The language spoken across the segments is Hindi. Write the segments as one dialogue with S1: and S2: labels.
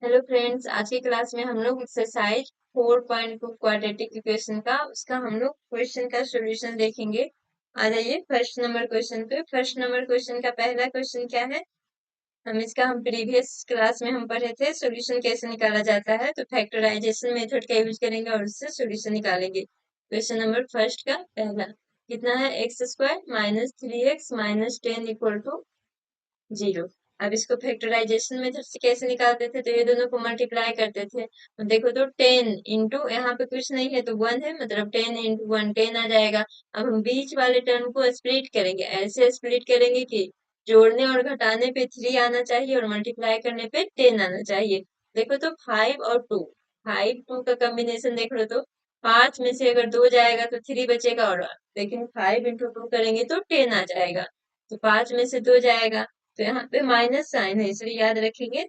S1: हेलो फ्रेंड्स, आज की क्लास में हम लोग एक्सरसाइज 4.2 क्वाड्रेटिक इक्वेशन का उसका हम लोग क्वेश्चन का सॉल्यूशन देखेंगे। आ जाइए फर्स्ट नंबर क्वेश्चन पे। फर्स्ट नंबर क्वेश्चन का पहला क्वेश्चन क्या है? हम प्रीवियस क्लास में हम पढ़े थे सॉल्यूशन कैसे निकाला जाता है, तो फैक्टराइजेशन मेथड का यूज करेंगे और उससे सॉल्यूशन निकालेंगे। क्वेश्चन नंबर फर्स्ट का पहला कितना है? X square minus 3x minus 10 equal to 0। अब इसको फैक्टराइजेशन मेथड से कैसे निकालते थे? तो ये दोनों को मल्टीप्लाई करते थे। तो देखो, तो 10 इंटू, यहाँ पे कुछ नहीं है तो 1 है, मतलब 10 इंटू 1 10 आ जाएगा। अब हम बीच वाले टर्म को स्प्लिट करेंगे, ऐसे स्प्लिट करेंगे कि जोड़ने और घटाने पे 3 आना चाहिए और मल्टीप्लाई करने पे 10 आना चाहिए। देखो तो 5 और 2, 5 2 का कॉम्बिनेशन देख लो तो 5 में से अगर 2 जाएगा तो 3 बचेगा, और लेकिन 5 इंटू 2 करेंगे तो 10 आ जाएगा। तो 5 में से 2 जाएगा तो यहाँ पे माइनस साइन है, इसलिए याद रखेंगे,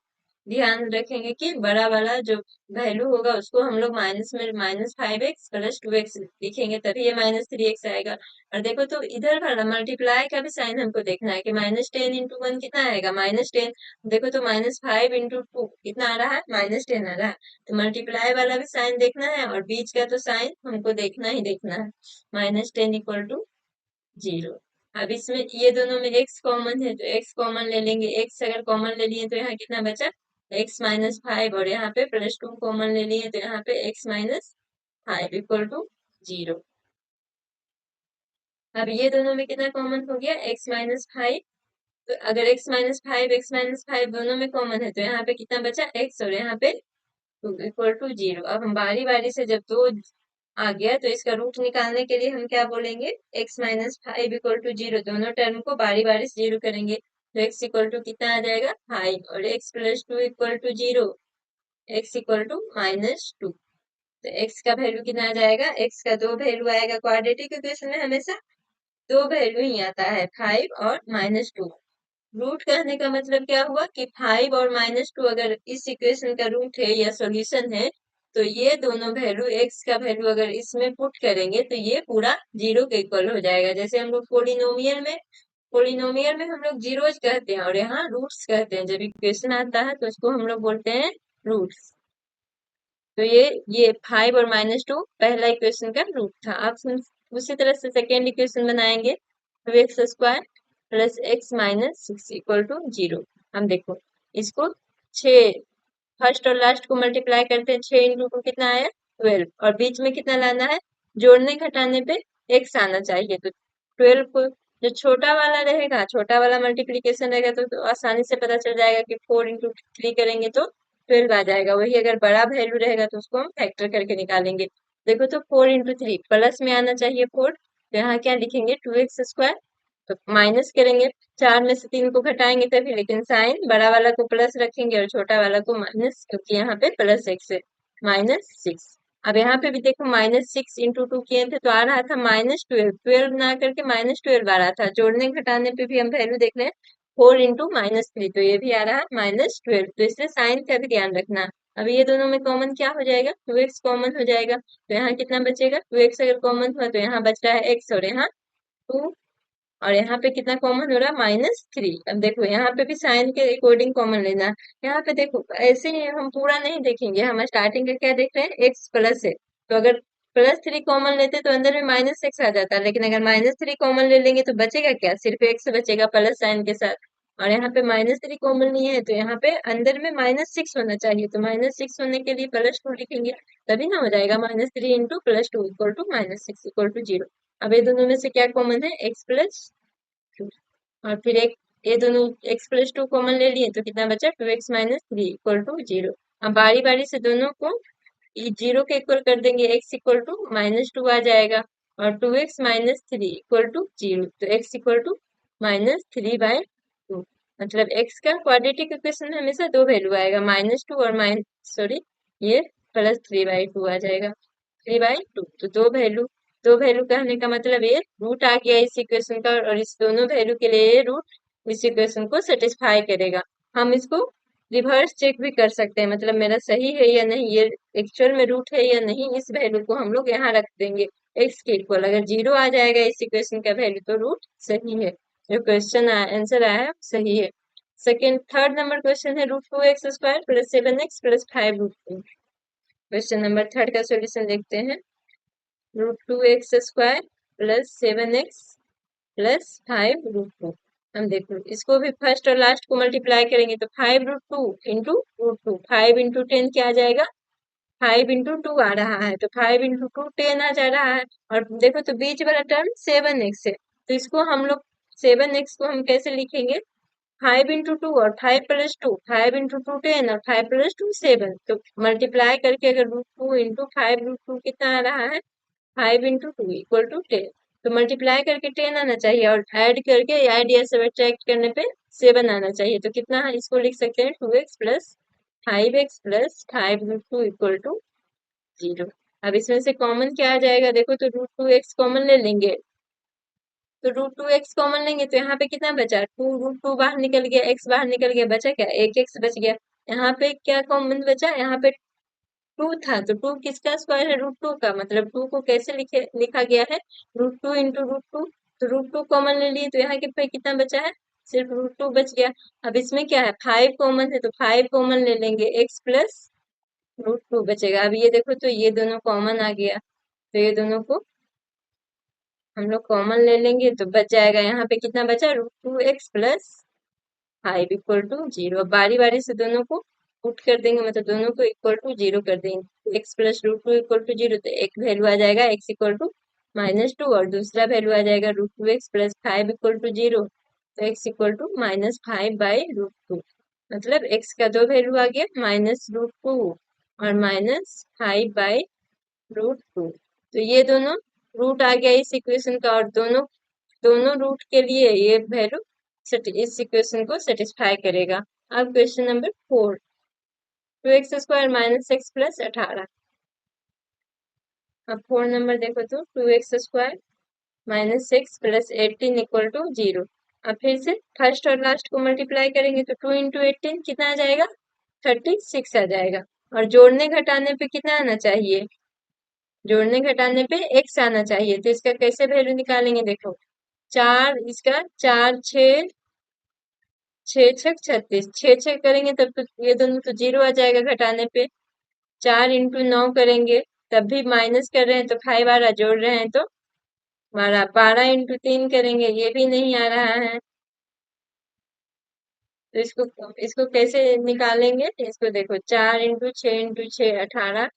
S1: ध्यान रखेंगे कि बड़ा वाला जो वैल्यू होगा उसको हम लोग माइनस में -5x प्लस 2x लिखेंगे, तभी ये -3x आएगा। और देखो तो इधर वाला मल्टीप्लाई का भी साइन हमको देखना है कि -10 इंटू 1 कितना आएगा? -10। देखो तो -5 इंटू 2 कितना आ रहा है? -10 आ रहा है। तो मल्टीप्लाई वाला भी साइन देखना है और बीच का तो साइन हमको देखना ही देखना है। -10 इक्वल टू 0। अब इसमें ये दोनों में x कॉमन है तो x कॉमन ले लेंगे। x अगर कॉमन ले लिए तो यहाँ कितना बचा? x माइनस 5, और यहाँ पे +2 कॉमन ले लिए तो यहाँ पे x माइनस 5 इक्वल टू 0। अब ये दोनों में कितना कॉमन हो गया? x minus 5। तो अगर x माइनस 5 दोनों में कॉमन है तो यहाँ पे कितना बचा? x, और यहाँ पे 2 इक्वल टू 0। अब हम बारी बारी से, जब 2 आ गया तो इसका रूट निकालने के लिए हम क्या बोलेंगे? x-5 इक्वल टू 0, दोनों टर्म को बारी बारी से 0 करेंगे तो x इक्वल टू कितना आ जाएगा? 5, और x plus 2 equal to 0, x equal to -2। तो x का वैल्यू कितना आ जाएगा? x का दो वैल्यू आएगा, क्वाड्रेटिक इक्वेशन में हमेशा दो वैल्यू ही आता है, 5 और -2। रूट कहने का मतलब क्या हुआ कि 5 और -2 अगर इस इक्वेशन का रूट है या सॉल्यूशन है, तो ये दोनों वैल्यू, x का वैल्यू अगर इसमें पुट करेंगे तो ये पूरा 0 के इक्वल हो जाएगा। जैसे हम लोग पोलिनोमियल में हम लोग जीरोज कहते हैं और यहाँ रूट्स कहते हैं। जब इक्वेशन आता है तो उसको हम लोग बोलते हैं रूट्स। तो ये 5 और -2 पहला इक्वेशन का रूट था। अब उसी तरह से सेकेंड इक्वेशन बनाएंगे। तो x square plus x minus 6 equal to 0। हम देखो इसको 6, फर्स्ट और लास्ट को मल्टीप्लाई करते हैं। 6 इंटू 2 कितना आया? 12, और बीच में कितना लाना है? जोड़ने घटाने पे एक्स आना चाहिए। तो 12 को जो छोटा वाला रहेगा, छोटा वाला मल्टीप्लीकेशन रहेगा तो आसानी से पता चल जाएगा कि 4 इंटू 3 करेंगे तो 12 आ जाएगा। वही अगर बड़ा वैल्यू रहेगा तो उसको हम फैक्टर करके निकालेंगे। देखो तो 4 इंटू 3 प्लस में आना चाहिए 4, तो यहाँ क्या लिखेंगे? 2x square. तो माइनस करेंगे, 4 में से 3 को घटाएंगे तभी, लेकिन साइन बड़ा वाला को प्लस रखेंगे और छोटा वाला को माइनस, क्योंकि यहाँ पे प्लस एक्स है। -6। अब यहाँ पे भी देखो -6 इंटू 2 किए थे तो आ रहा था -12, 12 ना करके -12 आ रहा था। जोड़ने घटाने पे भी हम वैल्यू देख रहे हैं, 4 इंटू -3, तो ये भी आ रहा है -12। तो इसलिए साइन का भी ध्यान रखना। अब ये दोनों में कॉमन क्या हो जाएगा? 2x कॉमन हो जाएगा, तो यहाँ कितना बचेगा? 2x अगर कॉमन हुआ तो यहाँ बच रहा है x, और यहाँ 2, और यहाँ पे कितना कॉमन हो रहा है? -3। अब देखो यहाँ पे भी साइन के अकॉर्डिंग कॉमन लेना। यहाँ पे देखो ऐसे ही हम पूरा नहीं देखेंगे, हम स्टार्टिंग का क्या देख रहे हैं? x प्लस है, तो अगर +3 कॉमन लेते तो अंदर में -x आ जाता, लेकिन अगर -3 कॉमन ले लेंगे तो बचेगा क्या? सिर्फ x बचेगा प्लस साइन के साथ। और यहाँ पे -3 कॉमन नहीं है तो यहाँ पे अंदर में -6 होना चाहिए, तो -6 होने के लिए +2 लिखेंगे, तभी ना हो जाएगा। -3 into +2 equal to -6 equal to 0। अब ये दोनों में से क्या कॉमन है? x प्लस 2, और फिर एक, ये दोनों x प्लस 2 कॉमन ले लिए तो कितना बचा? 2x minus 3 equal to 0। अब बारी बारी से दोनों को 0 के इक्वल कर देंगे, x इक्वल टू -2 आ जाएगा, और 2x माइनस 3 इक्वल टू 0, तो x इक्वल टू -3/2। मतलब x का क्वाड्रेटिक इक्वेशन में हमेशा दो वैल्यू आएगा, -2 और सॉरी, ये +3/2 आ जाएगा, 3/2। तो दो वैल्यू कहने का मतलब ये रूट आ गया इस इक्वेशन का, और इस दोनों वैल्यू के लिए ये रूट इस इक्वेशन को सेटिस्फाई करेगा। हम इसको रिवर्स चेक भी कर सकते हैं, मतलब मेरा सही है या नहीं, ये एक्चुअल में रूट है या नहीं, इस वैल्यू को हम लोग यहाँ रख देंगे x के इक्वल। अगर 0 आ जाएगा इस इक्वेशन का वैल्यू तो रूट सही है, जो क्वेश्चन आंसर आया है सही है। सेकेंड थर्ड नंबर क्वेश्चन है √2x² plus 7x plus 5√2। Question number third का सॉल्यूशन देखते हैं। √2x² plus 7x plus 5√2। हम देखो इसको भी फर्स्ट और लास्ट को मल्टीप्लाई करेंगे तो 5√2 इंटू √2, 5 इंटू 10 क्या आ जाएगा, 5 इंटू 2 आ रहा है, तो 5 इंटू 2 10 आ जा रहा है। और देखो तो बीच वाला टर्म 7x है, तो इसको हम लोग 7x को हम कैसे लिखेंगे, 5 इंटू 2 और 5 प्लस 2, 5 इंटू 2 10 और 5 प्लस 2 7। तो मल्टीप्लाई करके अगर √2 इंटू 5√2 कितना आ रहा है, 5 इंटू 2 इक्वल टू 10। तो मल्टीप्लाई करके 10 आना चाहिए और ऐड करके ऐड या सब्ट्रैक्ट करने पे 7 आना चाहिए। तो कितना है, इसको लिख सकते हैं 2x plus 5x plus 5√2 equal to 0। अब इसमें से कॉमन क्या आ जाएगा, देखो तो √2x कॉमन ले लेंगे, तो √2x कॉमन लेंगे तो यहाँ पे कितना बचा, 2√2 बाहर निकल गया, x बाहर निकल गया, बचा क्या, एक x बच गया। यहाँ पे क्या कॉमन बचा, यहाँ पे 2 था, तो 2 किसका स्क्वायर है, √2 का, मतलब 2 को कैसे लिखा गया है, √2 इंटू √2। तो √2 कॉमन ले लिए तो यहाँ के पे कितना बचा है, सिर्फ √2 बच गया। अब इसमें क्या है, 5 कॉमन है, तो 5 कॉमन ले लेंगे, x प्लस √2 बचेगा। अब ये देखो तो ये दोनों कॉमन आ गया, तो ये दोनों को हम लोग कॉमन ले लेंगे तो बच जाएगा, यहाँ पे कितना बचा, √2x प्लस 5 इक्वल टू 0। बारी बारी से दोनों को पुट कर देंगे, मतलब दोनों को इक्वल टू 0 कर देंगे। x प्लस √2 इक्वल टू 0, तो एक वैल्यू आ जाएगा x इक्वल टू -2 और दूसरा वैल्यू आ जाएगा √2x प्लस 5 इक्वल टू 0, तो x इक्वल टू -5/√2। मतलब x का दो वैल्यू आ गया, -√2 और -5/√2। तो ये दोनों रूट आ गया इस इक्वेशन का, और दोनों दोनों रूट के लिए ये वैल्यू इस इक्वेशन को सेटिस्फाई करेगा। अब question number 4, 2x² minus x plus 18। अब 4 नंबर देखो तो 2x² minus x plus 18 equal to 0। अब फिर से फर्स्ट और लास्ट को मल्टीप्लाई करेंगे तो 2 इंटू 18 कितना आ जाएगा, 36 आ जाएगा। और जोड़ने घटाने पे कितना आना चाहिए, जोड़ने घटाने पे x आना चाहिए। तो इसका कैसे वैल्यू निकालेंगे, देखो 4, इसका 4 6 6 छक 36, 6 6 करेंगे तब तो ये दोनों तो 0 आ जाएगा घटाने पे। 4 इंटू 9 करेंगे तब भी माइनस कर रहे हैं तो 5 आ रहा, जोड़ रहे हैं तो 12। 12 इंटू 3 करेंगे, ये भी नहीं आ रहा है। तो इसको इसको कैसे निकालेंगे, इसको देखो 4 इंटू 6 इंटू 6 18।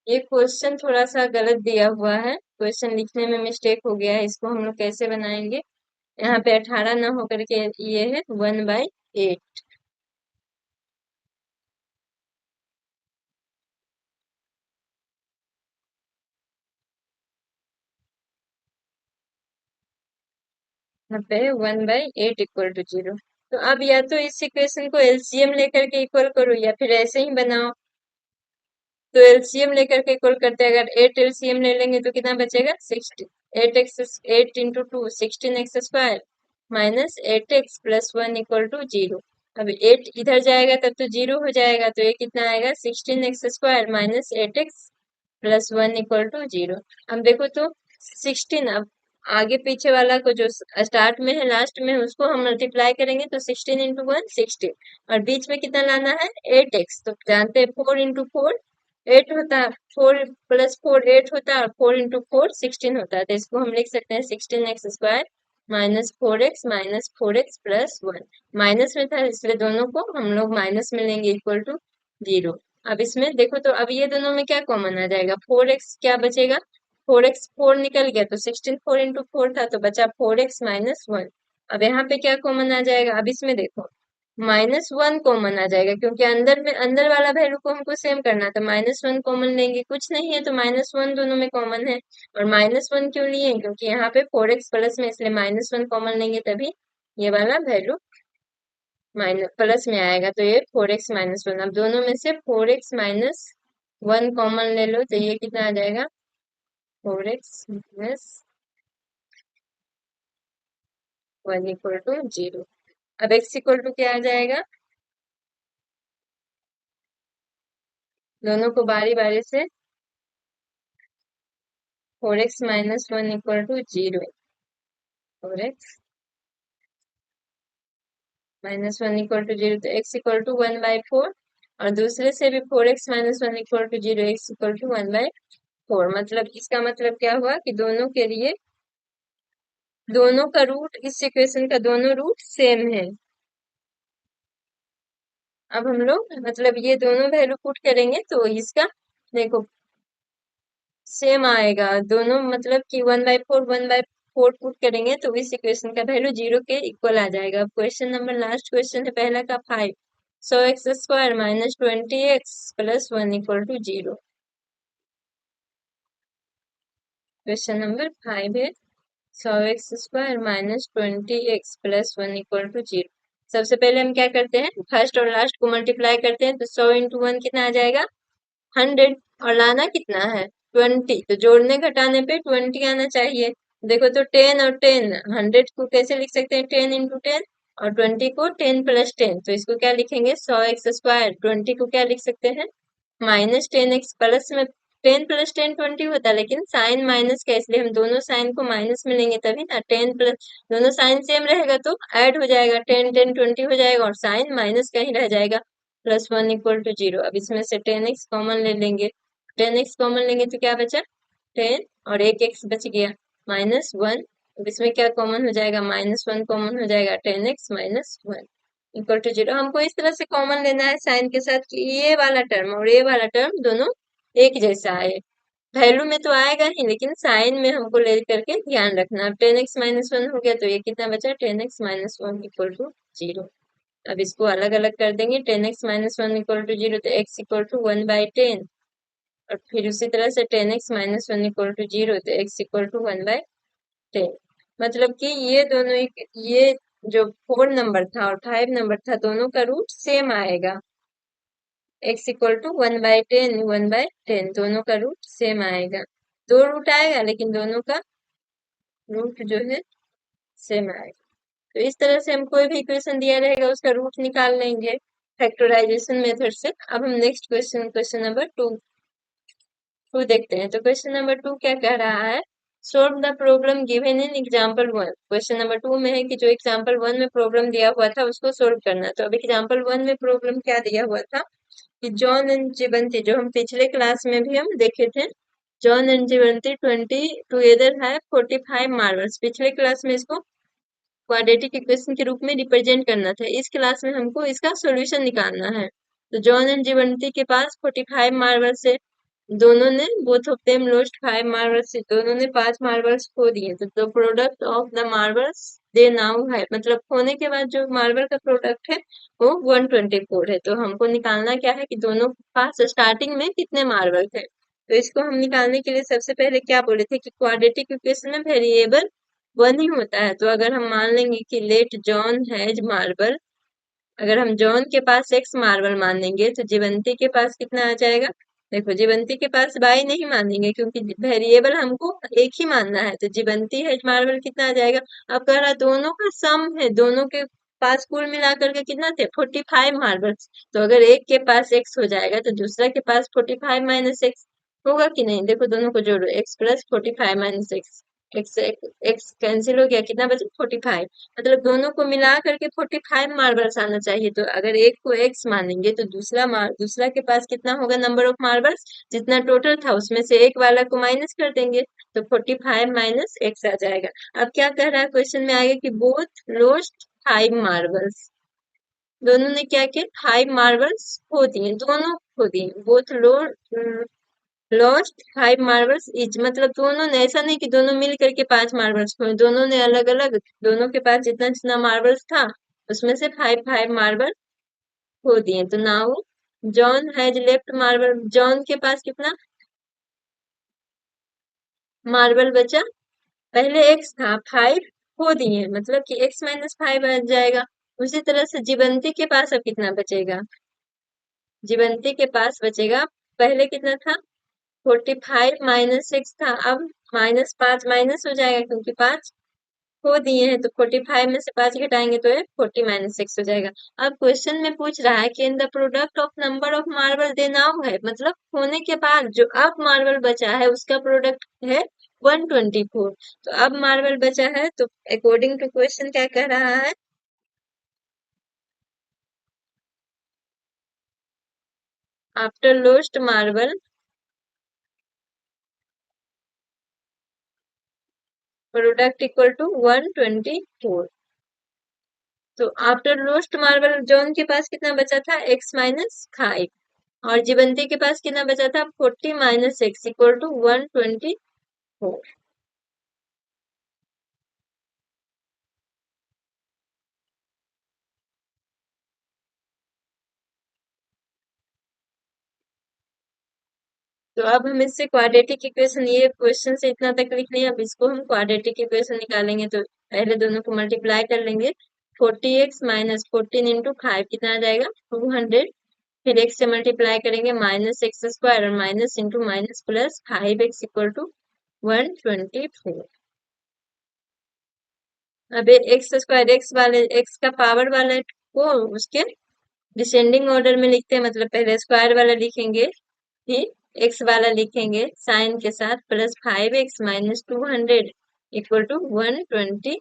S1: ये क्वेश्चन थोड़ा सा गलत दिया हुआ है, क्वेश्चन लिखने में मिस्टेक हो गया है, इसको हम लोग कैसे बनाएंगे। यहाँ पे 18 ना होकर के ये है 1/8। यहाँ पे 1/8 इक्वल टू 0। तो अब या तो इस इक्वेशन को एलसीएम लेकर के इक्वल करो या फिर ऐसे ही बनाओ। तो एलसीएम लेकर के इक्वल करते हैं, अगर 8 एलसीएम ले लेंगे तो कितना बचेगा, 16। 8 into 2 16x² minus 8x plus 1 equal to 0। अब 8 इधर जाएगा तब तो 0 हो जाएगा, तो ये कितना आएगा, 16x² minus 8x plus 1 equal to 0। अब देखो तो 16, अब आगे पीछे वाला को जो स्टार्ट में है लास्ट में है उसको हम मल्टीप्लाई करेंगे तो 16 इंटू 1 16, और बीच में कितना लाना है, 8x। तो जानते हैं 4 इंटू 4 8 होता है, 4 प्लस 4 8 होता है, और 4 इंटू 4 16 होता है। तो इसको हम लिख सकते हैं 16x² minus 4x minus 4x plus 1। Minus में था इसलिए दोनों को हम लोग माइनस में लेंगे इक्वल टू 0। अब इसमें देखो तो अब ये दोनों में क्या कॉमन आ जाएगा, 4x क्या बचेगा, 4x 4 निकल गया तो 16 4 इंटू 4 था तो बचा 4x माइनस 1। अब यहाँ पे क्या कॉमन आ जाएगा, अब इसमें देखो -1 कॉमन आ जाएगा, क्योंकि अंदर में अंदर वाला वैल्यू को हमको सेम करना था। -1 कॉमन लेंगे, कुछ नहीं है तो -1 दोनों में कॉमन है। और -1 क्यों लिए, क्योंकि यहाँ पे 4x प्लस में, इसलिए -1 कॉमन लेंगे तभी ये वाला वैल्यू माइनस प्लस में आएगा। तो ये 4x माइनस 1, अब दोनों में से 4x माइनस 1 कॉमन ले लो तो ये कितना आ जाएगा, 4x माइनस 1 इक्वल टू 0। अब x इक्वल टू क्या आ जाएगा, दोनों को बारी बारी से 4x minus 1 equal to 0, 4x minus 1 equal to 0, तो x इक्वल टू 1/4, और दूसरे से भी 4x minus 1 equal to 0, x equal to 1/4। मतलब इसका मतलब क्या हुआ कि दोनों के लिए दोनों का रूट, इस इक्वेशन का दोनों रूट सेम है। अब हम लोग मतलब ये दोनों वैल्यू पुट करेंगे तो इसका देखो सेम आएगा दोनों, मतलब कि 1/4 पुट करेंगे तो इस इक्वेशन का वैल्यू 0 के इक्वल आ जाएगा। अब क्वेश्चन नंबर, लास्ट क्वेश्चन है पहला का 5, 100x² minus 20x plus 1 equal to 0। Question number 5 है 100x² minus 20x plus 1 equal to 0। सबसे पहले हम क्या करते हैं, फर्स्ट और लास्ट को मल्टीप्लाई करते हैं, तो 100 × 1 कितना आ जाएगा 100, और लाना कितना है 20, तो जोड़ने घटाने पे 20 आना चाहिए। देखो तो 10 और 10, 100 को कैसे लिख सकते हैं 10 × 10, और 20 को 10 + 10, तो इसको क्या लिखेंगे 100x²। 20 को क्या लिख सकते हैं -10x, प्लस में 10 + 10 20 होता है, लेकिन साइन माइनस का, इसलिए हम दोनों साइन को माइनस में लेंगे तभी ना, 10 प्लस, दोनों साइन सेम रहेगा तो ऐड हो जाएगा, 10 10 20 हो जाएगा, और साइन माइनस का ही रह जाएगा, प्लस 1 इक्वल टू 0। अब इसमें से 10x कॉमन ले लेंगे, 10x कॉमन लेंगे तो क्या बचा 10, और एक x बच गया -1। अब इसमें क्या कॉमन हो जाएगा -1 कॉमन हो जाएगा, 10x माइनस 1 इक्वल टू 0। हमको इस तरह से कॉमन लेना है साइन के साथ कि ये वाला टर्म और ये वाला टर्म दोनों एक जैसा आए। वैल्यू में तो आएगा ही, लेकिन साइन में हमको ले करके ध्यान रखना। अब 10x माइनस 1 हो गया तो ये कितना बचा 10x माइनस 1 इक्वल टू 0। अब इसको अलग अलग कर देंगे, 10x माइनस 1 इक्वल टू 0, तो x इक्वल टू 1/10, और फिर उसी तरह से 10x माइनस 1 इक्वल टू 0, तो x इक्वल टू 1/10। मतलब कि ये दोनों ये जो 4 नंबर था और 5 नंबर था, दोनों का रूट सेम आएगा। x इक्वल टू 1/10, 1/10, दोनों का रूट सेम आएगा। दो रूट आएगा लेकिन दोनों का रूट जो है सेम आएगा। तो इस तरह से हम कोई भी इक्वेशन दिया रहेगा उसका रूट निकाल लेंगे फैक्टराइजेशन मेथड से। अब हम नेक्स्ट क्वेश्चन, क्वेश्चन नंबर 2 देखते हैं। तो क्वेश्चन नंबर 2 क्या कह रहा है, solve the problem given in example 1। Question number 2 में है कि जो एग्जाम्पल 1 में प्रॉब्लम दिया हुआ था उसको सोल्व करना। तो अब एग्जाम्पल 1 में प्रॉब्लम क्या दिया हुआ था कि जॉन एंड जीवंती, जो हम पिछले क्लास में भी हम देखे थे, जॉन एंड जीवंती 20 टुगेदर है 45 मार्बल्स। पिछले क्लास में इसको क्वाड्रेटिक इक्वेशन के रूप में रिप्रेजेंट करना था, इस क्लास में हमको इसका सॉल्यूशन निकालना है। तो जॉन एंड जीवंती के पास 45 मार्बल्स है, दोनों ने both of them lost 5 marbles, दोनों ने 5 मार्बल्स खो दिए। तो the product of the marbles they now है, मतलब खोने के बाद जो मार्बल का प्रोडक्ट है वो 124 है। तो हमको निकालना क्या है कि दोनों के पास स्टार्टिंग में कितने मार्बल थे। तो इसको हम निकालने के लिए सबसे पहले क्या बोले थे कि क्वाड्रेटिक इक्वेशन में वेरिएबल 1 ही होता है। तो अगर हम मान लेंगे कि लेट जॉन हैज मार्बल, अगर हम जॉन के पास x मार्बल मानेंगे तो जीवंती के पास कितना आ जाएगा, देखो जीवंती के पास y नहीं मानेंगे क्योंकि वेरिएबल हमको एक ही मानना है। तो जीवंती है मार्बल कितना आ जाएगा, अब कह रहा दोनों का सम है, दोनों के पास कुल मिलाकर के कितना थे 45 मार्बल्स। तो अगर एक के पास x हो जाएगा तो दूसरा के पास 45 माइनस x होगा कि नहीं, देखो दोनों को जोड़ो, x plus 45 minus x, x x cancel हो गया, कितना बचा 45। मतलब दोनों को मिला करके 45 मार्बल्स आना चाहिए। तो अगर एक को x मानेंगे तो दूसरा के पास कितना होगा नंबर ऑफ मार्बल्स, जितना टोटल था उसमें से एक वाला को माइनस कर देंगे तो 45 माइनस x आ जाएगा। अब क्या कह रहा है क्वेश्चन में आगे कि बोथ लोस्ट 5 मार्बल्स, दोनों ने क्या किया 5 मार्बल्स खो दिए, दोनों खो दिए। बोथ लॉस्ट 5 मार्बल्स इच, मतलब दोनों ने, ऐसा नहीं कि दोनों मिल करके 5 मार्बल्स खोए, दोनों ने अलग अलग, दोनों के पास जितना जितना मार्बल्स था उसमें से 5 मार्बल खो दिए। तो now John has left marble, John के पास कितना मार्बल बचा, पहले x था 5 खो दिए, मतलब कि x माइनस 5 बच जाएगा। उसी तरह से जीवंती के पास अब कितना बचेगा, जीवंती के पास बचेगा, पहले कितना था 45 माइनस 6 था, अब -5 माइनस हो जाएगा क्योंकि 5 को दिए हैं, तो 45 में से 5 घटाएंगे तो ये 40 माइनस 6 हो जाएगा। अब क्वेश्चन में पूछ रहा है कि in the product of number of marble they now है, मतलब होने के बाद जो अब मार्बल बचा है उसका प्रोडक्ट है 124। तो अब मार्बल बचा है, तो अकॉर्डिंग टू क्वेश्चन क्या कह रहा है, after lost marble product equal to 124। तो आफ्टर लोस्ट मार्बल जॉन के पास कितना बचा था, x माइनस 5, और जीवंती के पास कितना बचा था, 40 माइनस एक्स इक्वल टू 124। तो अब हम इससे क्वाड्रेटिक इक्वेशन, ये क्वेश्चन से इतना तक लिख लिया, अब इसको हम क्वाड्रेटिक इक्वेशन निकालेंगे। तो पहले दोनों को मल्टीप्लाई कर लेंगे, 40x माइनस 14 इंटू 5 कितना आ जाएगा, 200। फिर x से मल्टीप्लाई करेंगे, माइनस एक्स स्क्वायर और minus into minus plus 5x equal to 124। अब एक्स स्क्वायर, एक्स वाले एक्स का पावर वाले को उसके डिसेंडिंग ऑर्डर में लिखते हैं, मतलब पहले स्क्वायर वाला लिखेंगे, फिर एक्स वाला लिखेंगे साइन के साथ, plus 5x minus 200 equal to 120।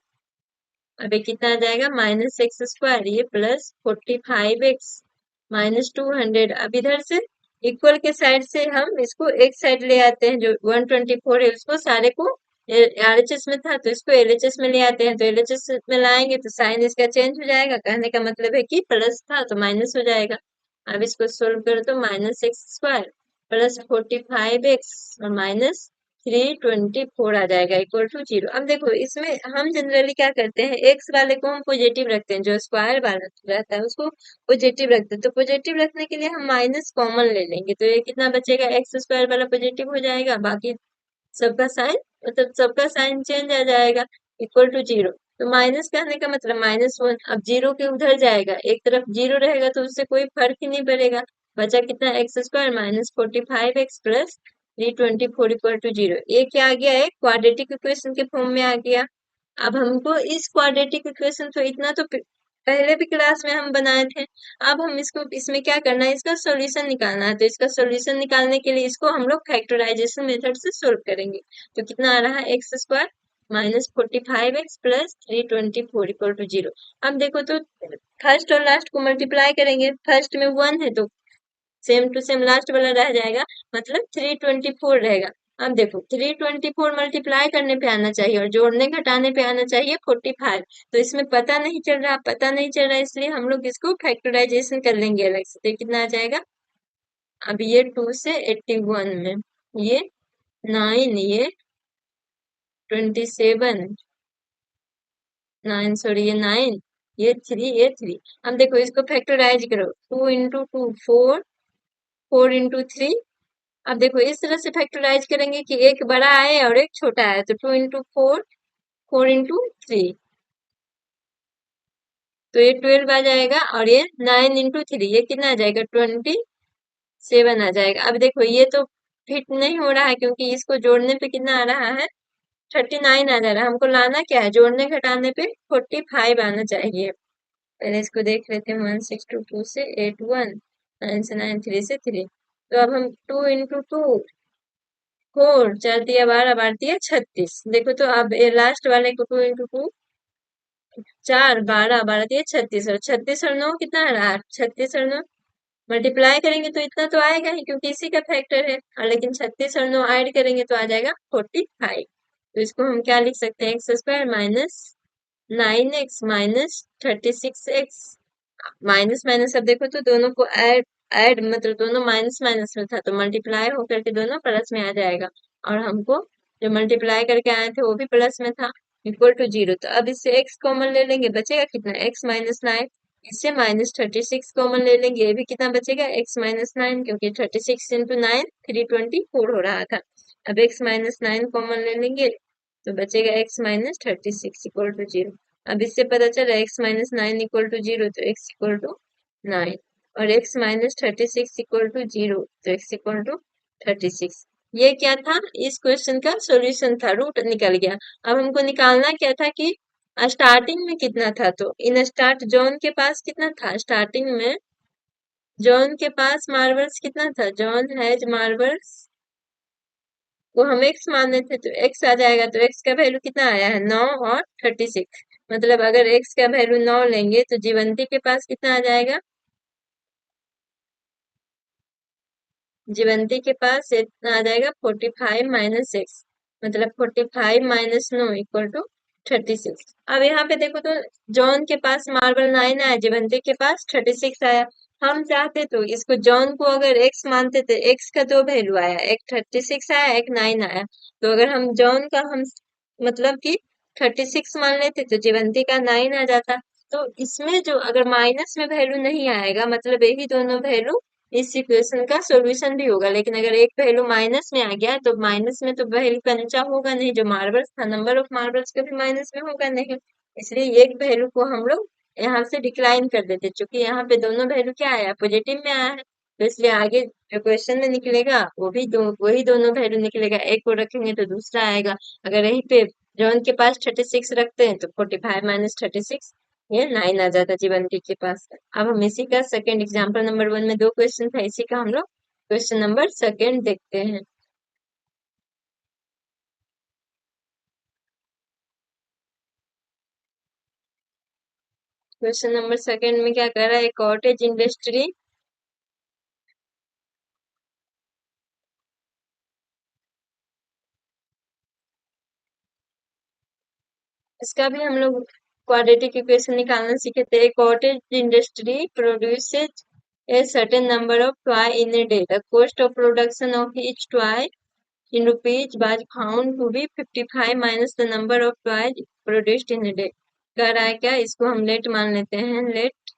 S1: अब ये कितना आ जाएगा, माइनस एक्स स्क्वायर, ये प्लस 45x माइनस 200। अब इधर से इक्वल के साइड से हम इसको एक साइड ले आते हैं, जो 124 है उसको सारे को आरएचएस में था तो इसको एलएचएस में ले आते हैं, तो एलएचएस में लाएंगे तो साइन इसका चेंज हो जाएगा, कहने का मतलब है कि प्लस था तो माइनस हो जाएगा। अब इसको सोल्व करो तो minus x square plus 45x और माइनस 324 आ जाएगा इक्वल टू 0। अब देखो इसमें हम जनरली क्या करते हैं, एक्स वाले को हम पॉजिटिव रखते हैं, जो स्क्वायर वाला रहता है उसको पॉजिटिव रखते हैं। तो पॉजिटिव रखने के लिए हम माइनस कॉमन ले लेंगे, तो ये कितना बचेगा, एक्स स्क्वायर वाला पॉजिटिव हो जाएगा, बाकी सबका साइन, मतलब सबका साइन चेंज आ जाएगा इक्वल टू 0। तो माइनस कहने का मतलब -1। अब 0 के उधर जाएगा, एक तरफ 0 रहेगा तो उससे कोई फर्क ही नहीं पड़ेगा। बचा कितना, x square minus 45x plus 324 equal to 0। ये क्या आ गया है, क्वाड्रेटिक इक्वेशन के फॉर्म में आ गया। अब हमको इस क्वाड्रेटिक इक्वेशन, तो इतना तो पहले भी क्लास में हम बनाए थे। अब हम इसको, इसमें क्या करना है, इसका सॉल्यूशन निकालना है। तो इसका सॉल्यूशन निकालने के लिए इसको हम लोग फैक्टराइजेशन मेथड से सोल्व करेंगे। तो कितना आ रहा है, x square minus 45x plus 324 equal to 0। अब देखो तो फर्स्ट और लास्ट को मल्टीप्लाई करेंगे, फर्स्ट में 1 है तो सेम टू सेम लास्ट वाला रह जाएगा, मतलब 324 रहेगा। अब देखो 324 मल्टीप्लाई करने पे आना चाहिए और जोड़ने घटाने पे आना चाहिए 45। तो इसमें पता नहीं चल रहा, पता नहीं चल रहा, इसलिए हम लोग इसको फैक्टराइजेशन कर लेंगे अलग से। तो कितना आ जाएगा, अब ये 2 से 81 में, ये 9, ये 27, 9 सॉरी ये 9, ये 3, ये 3। अब देखो इसको फैक्टराइज करो, 2 इंटू 2 4, 4 इंटू 3। अब देखो इस तरह से फैक्टराइज करेंगे कि एक बड़ा आए और एक छोटा आए, तो 2 इंटू 4, 4 इंटू 3, तो ये 12 आ जाएगा, और ये 9 इंटू 3, ये कितना आ जाएगा, 27 आ जाएगा। अब देखो ये तो फिट नहीं हो रहा है, क्योंकि इसको जोड़ने पे कितना आ रहा है, 39 आ जा रहा है। हमको लाना क्या है, जोड़ने घटाने पे 45 आना चाहिए। पहले इसको देख लेते हैं, 1622 से 81, 9 से 9, 3 से 3। तो अब हम 2 इंटू 2, 4, 4 दिया 12, 12 दिया 36। देखो तो अब ये लास्ट वाले को 2 इंटू 2, 4, 12, 12 दिया 36, और 36 और 9 कितना आ रहा है, 36 और 9 मल्टीप्लाई करेंगे तो इतना तो आएगा ही, क्योंकि इसी का फैक्टर है। और लेकिन 36 और 9 ऐड करेंगे तो आ जाएगा 45। तो इसको हम क्या लिख सकते हैं, x square minus 9x minus 36x, minus minus. अब देखो तो दोनों को ऐड, ऐड मतलब दोनों माइनस माइनस में था, तो मल्टीप्लाई होकर के दोनों प्लस में आ जाएगा। और हमको जो मल्टीप्लाई करके आए थे वो भी प्लस में था, इक्वल टू 0। तो अब इससे x कॉमन ले लेंगे, बचेगा कितना, x माइनस 9। इससे माइनस 36 कॉमन ले लेंगे, ये भी कितना बचेगा, x माइनस 9, क्योंकि 36 इंटू 9 324 हो रहा था। अब x माइनस 9 कॉमन ले लेंगे तो बचेगा x माइनस 36 इक्वल टू 0। अब इससे पता चला x माइनस 9 इक्वल टू 0, तो x इक्वल टू 9, और x माइनस 36 इक्वल टू 0, तो x इक्वल टू 36। ये क्या था, इस क्वेश्चन का सॉल्यूशन था, रूट निकल गया। अब हमको निकालना क्या था कि स्टार्टिंग में कितना था, तो इन स्टार्ट जॉन के पास कितना था स्टार्टिंग में, जॉन के पास मार्बल्स कितना था, जॉन हैज मार्बल्स, वो हम एक्स मान रहे थे तो एक्स आ जाएगा, तो एक्स का वैल्यू कितना आया है 9 और 36। मतलब अगर एक्स का वैल्यू 9 लेंगे तो जीवंती के पास कितना आ जाएगा, जीवंती के पास इतना आ जाएगा 45 माइनस एक्स, मतलब 45 माइनस 9 इक्वल टू 36। अब यहाँ पे देखो तो जॉन के पास मार्बल 9 आया, जीवंती के पास 36 आया। हम चाहते तो इसको जॉन को अगर एक्स मानते थे, एक्स का दो वैल्यू आया, एक 36 आया एक 9 आया, तो अगर हम जॉन का हम मतलब कि 36 मान लेते तो जीवंती का 9 आ जाता। तो इसमें जो अगर माइनस में वैल्यू नहीं आएगा, मतलब यही दोनों वैल्यू इस इक्वेशन का सॉल्यूशन भी होगा, लेकिन अगर एक वैल्यू माइनस में आ गया तो माइनस में तो वैल्यू कंचा होगा नहीं, जो मार्बल्स था नंबर ऑफ मार्बल्स का भी माइनस में होगा नहीं, इसलिए एक वैल्यू को हम लोग यहाँ से डिक्लाइन कर देते, क्योंकि यहाँ पे दोनों वैल्यू क्या आया, पॉजिटिव में आया है, तो इसलिए आगे जो क्वेश्चन में निकलेगा वो भी वही दोनों वैल्यू निकलेगा, एक को रखेंगे तो दूसरा आएगा। अगर यहीं पे जॉन के पास 36 रखते हैं तो 45 माइनस 36, ये 9 आ जाता जीवंती के पास। अब हम इसी का सेकंड एग्जांपल नंबर 1 में दो क्वेश्चन था, इसी का हम लोग क्वेश्चन नंबर सेकंड देखते हैं। क्वेश्चन नंबर सेकंड में क्या कह रहा है, कॉटेज इंडस्ट्री, इसका भी हम लोग क्वाड्रेटिक इक्वेशन निकालना सीखे थे। Cottage industry produces a certain number of toy in a day. The cost of production of each toy in rupees was found to be 55 minus the number of toys produced in a day. कह रहा है क्या, इसको हम लेट मान लेते हैं, let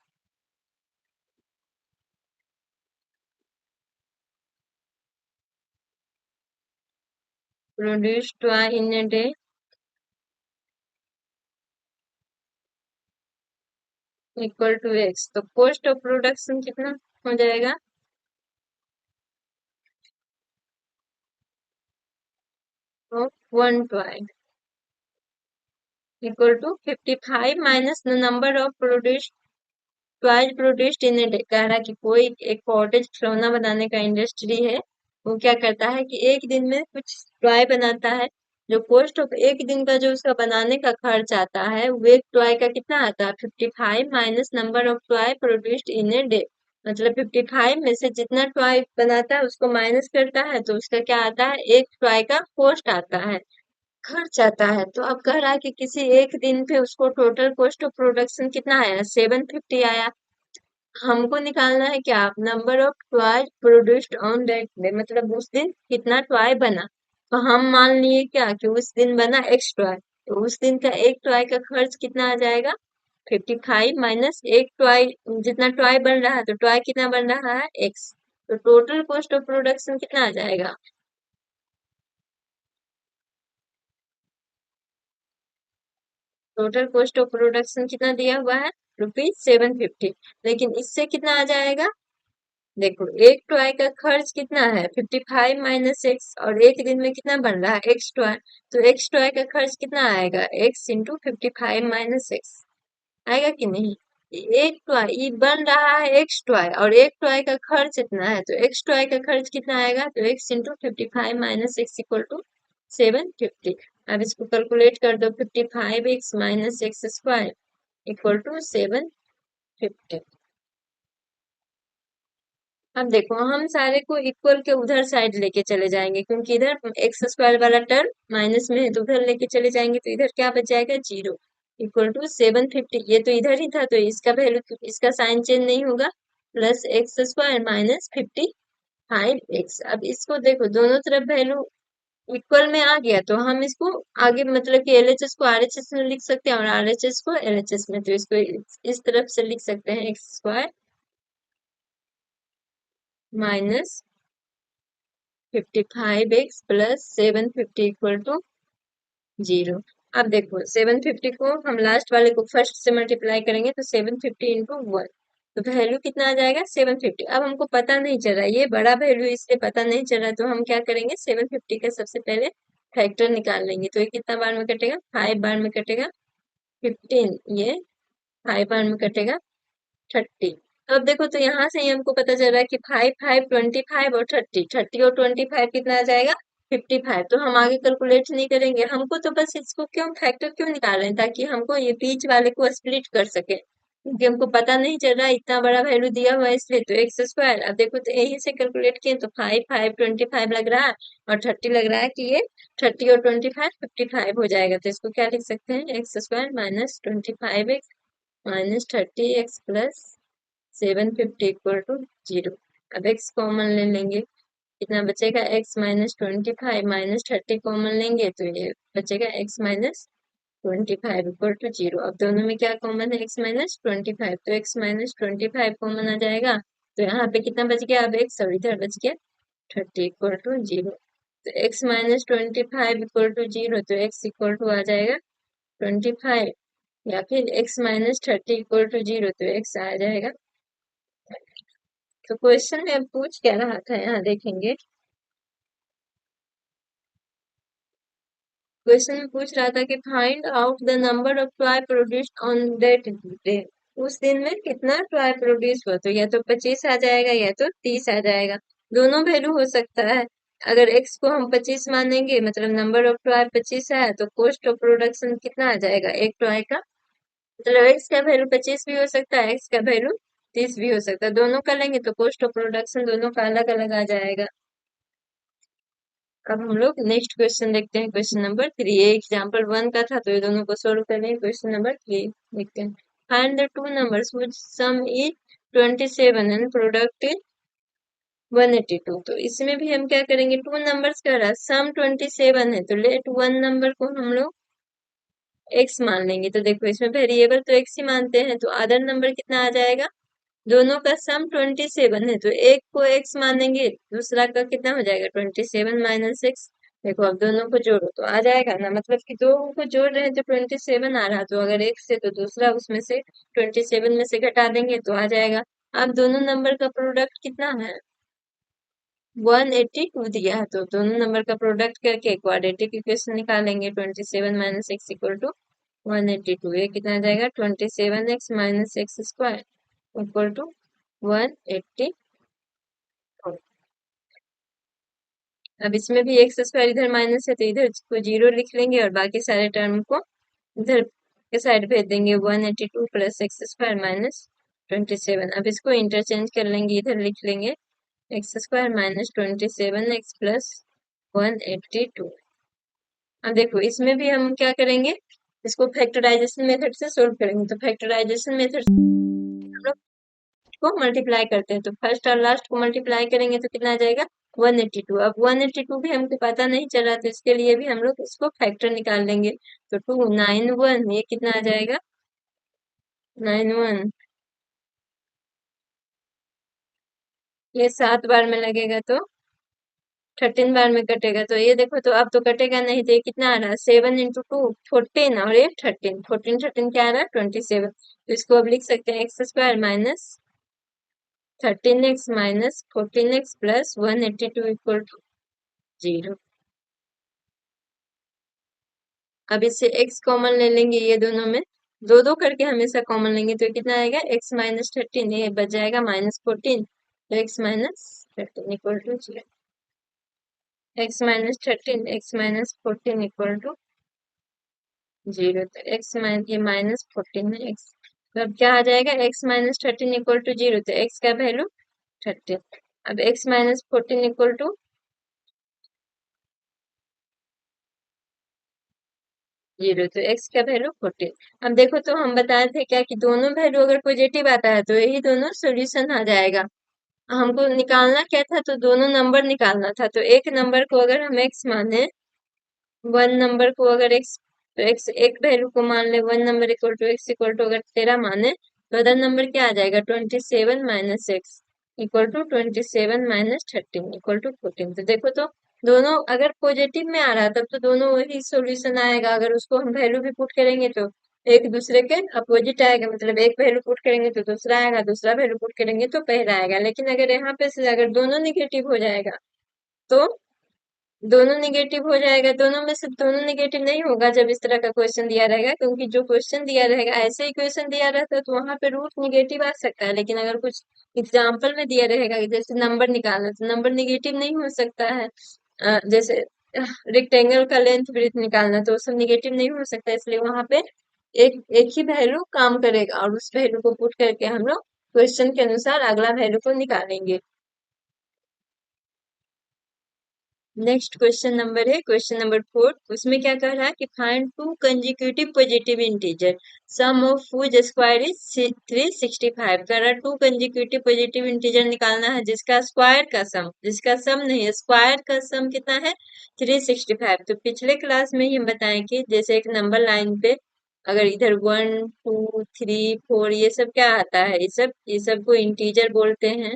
S1: produce toy in a day equal to x, तो कॉस्ट ऑफ प्रोडक्शन कितना हो जाएगा, of one toy equal to 55 minus the number of produced toys produced in a day. कह रहा है कि कोई एक कॉटेज खिलौना बनाने का इंडस्ट्री है, वो क्या करता है कि एक दिन में कुछ टॉय बनाता है, जो कॉस्ट ऑफ एक दिन का जो उसका बनाने का खर्च आता है वो एक टॉय का कितना आता है 55 minus number of toy produced in a day, मतलब 55 में से जितना टॉय बनाता है उसको माइनस करता है तो उसका क्या आता है, एक टॉय का कॉस्ट आता है, खर्च आता है। तो अब कह रहा है कि किसी एक दिन पे उसको टोटल कॉस्ट ऑफ प्रोडक्शन कितना आया, 750 आया। हमको निकालना है क्या, number of toy produced on that day, मतलब उस दिन कितना टॉय बना। तो हम मान लिए क्या कि उस दिन बना एक्स टॉय, तो उस दिन का एक टॉय का खर्च कितना आ जाएगा 55 माइनस एक टॉय, जितना टॉय बन रहा है तो टॉय कितना बन रहा है एक्स, तो टोटल कॉस्ट ऑफ प्रोडक्शन कितना आ जाएगा, टोटल कॉस्ट ऑफ प्रोडक्शन कितना दिया हुआ है ₹750। लेकिन इससे कितना आ जाएगा, देखो एक टॉय का खर्च कितना है 55 माइनस एक्स, और एक दिन में कितना बन रहा है एक्स टॉय, तो एक्स टॉय का खर्च कितना आएगा एक्स इंटू 55 माइनस एक्स, आएगा कि नहीं। एक टॉय ये बन रहा है एक्स टॉय और एक टॉय का खर्च इतना है, तो एक्स टॉय का खर्च कितना आएगा, तो x into 55 minus x equal to 750। अब इसको कैलकुलेट कर दो, 55 x minus x square equal to 750। अब देखो हम सारे को इक्वल के उधर साइड लेके चले जाएंगे, क्योंकि इधर एक्स स्क्वायर वाला टर्म माइनस में है, तो उधर लेके चले जाएंगे तो इधर क्या बच जाएगा जीरो, इक्वल टू 750। ये तो इधर ही था तो इसका वैल्यू, इसका साइन चेंज नहीं होगा, plus x square minus 55 x. अब इसको देखो दोनों तरफ वैल्यू इक्वल में आ गया, तो हम इसको आगे मतलब कि एलएचएस को आरएचएस में लिख सकते हैं और आरएचएस को एलएचएस में, तो इसको इस तरफ से लिख सकते हैं x square minus 55 x plus 750 equal to zero. अब देखो 750 को हम लास्ट वाले को फर्स्ट से मल्टीप्लाई करेंगे तो 750 इंटू वन, तो वैल्यू कितना आ जाएगा 750। अब हमको पता नहीं चल रहा, ये बड़ा वैल्यू इसलिए पता नहीं चल रहा, तो हम क्या करेंगे 750 का सबसे पहले फैक्टर निकाल लेंगे, तो ये कितना बार में कटेगा 5 बार में कटेगा, 15, ये 5 बार में कटेगा 30। अब देखो तो यहाँ से ही हमको पता चल रहा है कि 5 5 25 और 30, 30 और 25 कितना आ जाएगा 55। तो हम आगे कैलकुलेट नहीं करेंगे, हमको तो बस इसको क्यों फैक्टर क्यों निकाल रहे हैं, ताकि हमको ये बीच वाले को स्प्लिट कर सके, क्योंकि हमको पता नहीं चल रहा इतना बड़ा वैल्यू दिया हुआ है इसलिए। तो एक्स स्क्वायर, अब देखो तो यही से कैलकुलेट किए तो 5 5 25 लग रहा है और 30 लग रहा है कि ये 30 और 25 55 हो जाएगा। तो इसको क्या लिख सकते हैं, x square minus 25x minus 30x plus 750 equal to 0। अब x कॉमन ले लेंगे, कितना बचेगा, x माइनस 25 माइनस 30 कॉमन लेंगे तो ये बचेगा x माइनस 25 इक्वल टू 0। अब दोनों में क्या कॉमन है, x माइनस 25, तो x माइनस 25 कॉमन आ जाएगा। तो यहाँ पे कितना बच गया, अब x और इधर बच गया 30 इक्वल टू 0। तो x माइनस 25 इक्वल टू 0, तो x इक्वल टू आ जाएगा 25, या फिर x माइनस 30 इक्वल टू 0, तो x आ जाएगा। तो क्वेश्चन में अब पूछ क्या रहा था, यहाँ देखेंगे। क्वेश्चन में पूछ रहा था कि find out the number of toy produced on that day. उस दिन में कितना टॉय प्रोड्यूस हुआ, तो या तो 25 आ जाएगा या तो 30 आ जाएगा, दोनों वैल्यू हो सकता है। अगर x को हम 25 मानेंगे, मतलब नंबर ऑफ टॉय 25 है, तो कॉस्ट ऑफ प्रोडक्शन कितना आ जाएगा एक टॉय का, मतलब x का वैल्यू 25 भी हो सकता है, x का वैल्यू 30 भी हो सकता है, दोनों का लेंगे तो कॉस्ट ऑफ प्रोडक्शन दोनों का अलग अलग आ जाएगा। अब हम लोग नेक्स्ट क्वेश्चन देखते हैं, क्वेश्चन नंबर 3। ये एग्जाम्पल 1 का था, तो ये दोनों को सोल्व करें। क्वेश्चन नंबर 3 देखते हैं। Find the two numbers which some is 27 and product is 182। तो इसमें भी हम क्या करेंगे, टू नंबर्स का रहा, सम 27 है तो लेट वन नंबर को हम लोग x मान लेंगे। तो देखो इसमें वेरिएबल तो x ही मानते हैं, तो अदर नंबर कितना आ जाएगा, दोनों का सम 27 है तो एक को x मानेंगे, दूसरा का कितना हो जाएगा 27 माइनस एक्स। देखो अब दोनों को जोड़ो तो आ जाएगा ना, मतलब कि दो को जोड़ रहे हैं तो 27 आ रहा, तो अगर एक से तो दूसरा उसमें से 27 में से घटा देंगे तो आ जाएगा। अब दोनों नंबर का प्रोडक्ट कितना है, 182 दिया है, तो दोनों नंबर का प्रोडक्ट करके क्वाड्रेटिक इक्वेशन निकालेंगे। 27 माइनस एक्स इक्वल टू 182, ये कितना आ जाएगा 27x minus x square equal to 180। अब इसमें भी एक्स स्क्वायर इधर माइनस है तो इधर को 0 लिख लेंगे और बाकी सारे टर्म को इधर के साइड भेज देंगे। 182 प्लस एक्स स्क्वायर माइनस 27। अब इसको इंटरचेंज कर लेंगे, इधर लिख लेंगे x square minus 27x plus 182। अब देखो इसमें भी हम क्या करेंगे, इसको फैक्टराइजेशन मेथड से सोल्व करेंगे। तो फैक्टराइजेशन मेथड हम लोग को मल्टीप्लाई करते हैं, तो फर्स्ट और लास्ट को मल्टीप्लाई करेंगे तो कितना आ जाएगा 182। अब 182 भी हमको पता नहीं चल रहा, तो इसके लिए भी हम लोग इसको फैक्टर निकाल लेंगे। तो 291, ये कितना आ जाएगा 91, ये 7 बार में लगेगा तो 13 बार में कटेगा। तो ये देखो तो अब तो कटेगा नहीं, तो ये कितना आ रहा है 7 इंटू 2 14 और ये 13, 14 13 क्या आ रहा है 27। तो इसको अब लिख सकते हैं x square minus 13x minus 14x plus 182 equal to 0। अब इससे x कॉमन ले लेंगे, ये दोनों में दो दो करके हमेशा कॉमन लेंगे, तो कितना आएगा x माइनस 13, ये बच जाएगा माइनस 14, तो x minus 13 equal to 0। x minus 13 x minus 14 equal to 0। तो x माइनस ये माइनस 14 है x, तो अब क्या आ जाएगा x माइनस 13 इक्वल टू 0, तो x का वैल्यू 13। अब x माइनस 14 इक्वल टू 0, तो x का वैल्यू 14। अब देखो तो हम बताए थे क्या कि दोनों वैल्यू अगर पॉजिटिव आता है तो यही दोनों सोल्यूशन आ जाएगा। हमको निकालना क्या था, तो दोनों नंबर निकालना था। तो एक नंबर को अगर हम x माने, वन नंबर को अगर x, तो x एक वैल्यू को मान ले, one number equal to x equal to अगर 13 माने, तो अदर नंबर क्या आ जाएगा 27 minus x equal to 27 minus 13 equal to 14। तो देखो तो दोनों अगर पॉजिटिव में आ रहा तब तो दोनों वही सॉल्यूशन आएगा, अगर उसको हम वैल्यू भी पुट करेंगे तो एक दूसरे के अपोजिट आएगा, मतलब एक वैल्यू पुट करेंगे तो दूसरा आएगा, दूसरा वैल्यू पुट करेंगे तो पहला आएगा। लेकिन अगर यहाँ पे से अगर दोनों निगेटिव हो जाएगा तो दोनों निगेटिव हो जाएगा, दोनों में से दोनों निगेटिव नहीं होगा जब इस तरह का क्वेश्चन दिया रहेगा, क्योंकि जो क्वेश्चन दिया रहेगा ऐसे ही क्वेश्चन दिया रहता है तो वहां पे रूट निगेटिव आ सकता है, लेकिन अगर कुछ एग्जाम्पल में दिया रहेगा कि जैसे नंबर निकालना, तो नंबर निगेटिव नहीं हो सकता है। जैसे रेक्टेंगल का लेंथ ब्रेथ निकालना, तो वो सब निगेटिव नहीं हो सकता, इसलिए वहां पे एक एक ही वैल्यू काम करेगा और उस वैल्यू को पुट करके हम लोग क्वेश्चन के अनुसार अगला वैल्यू को निकालेंगे। नेक्स्ट क्वेश्चन नंबर है क्वेश्चन नंबर 4। उसमें क्या कह रहा है कि find two consecutive positive integer, sum of which square is 365। कह रहा है टू कंजिक्यूटिव पॉजिटिव इंटीजर निकालना है जिसका स्क्वायर का सम, जिसका सम नहीं है, स्क्वायर का सम कितना है 365। तो पिछले क्लास में ही हम बताएं कि जैसे एक नंबर लाइन पे अगर इधर 1 2 3 4 ये सब क्या आता है, ये सब को इंटीजर बोलते हैं।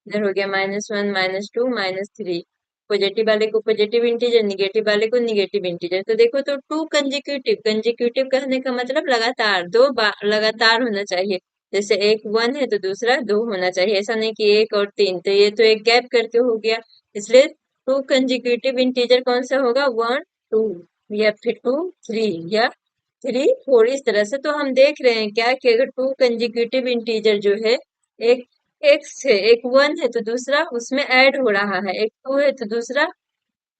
S1: इधर हो गया -1 -2 -3। पॉजिटिव वाले को पॉजिटिव इंटीजर, निगेटिव वाले को निगेटिव इंटीजर। तो देखो तो टू कंजिक्यूटिव, कंजिक्यूटिव कहने का मतलब लगातार, दो बार लगातार होना चाहिए। जैसे एक 1 है तो दूसरा 2 होना चाहिए, ऐसा नहीं कि 1 और 3, तो ये तो एक गैप करके हो गया। इसलिए टू कंजिक्यूटिव इंटीजर कौन सा होगा, 1 2, या फिर 2 3, या 3 4, इस तरह से। तो हम देख रहे हैं क्या कि अगर टू कंजिक्यूटिव इंटीजर जो है, एक एक्स है, एक 1 है तो दूसरा उसमें ऐड हो रहा है, एक 2 है तो दूसरा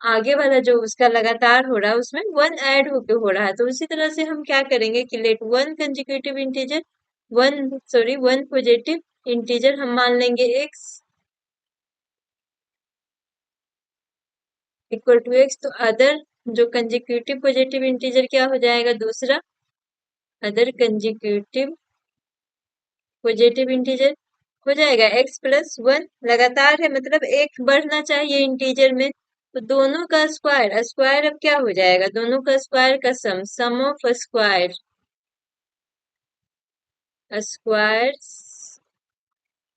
S1: आगे वाला जो उसका लगातार हो रहा है उसमें 1 ऐड होके हो रहा है। तो उसी तरह से हम क्या करेंगे कि let one consecutive integer, one positive integer हम मान लेंगे एक्स इक्वल टू एक्स। तो अदर जो कंजिक्यूटिव पॉजिटिव इंटीजर क्या हो जाएगा, दूसरा अदर कंजिक्यूटिव पॉजिटिव इंटीजर हो जाएगा x+1। लगातार है मतलब एक बढ़ना चाहिए इंटीजर में, तो दोनों का स्क्वायर, स्क्वायर अब क्या हो जाएगा, दोनों का स्क्वायर का sum, sum of square, square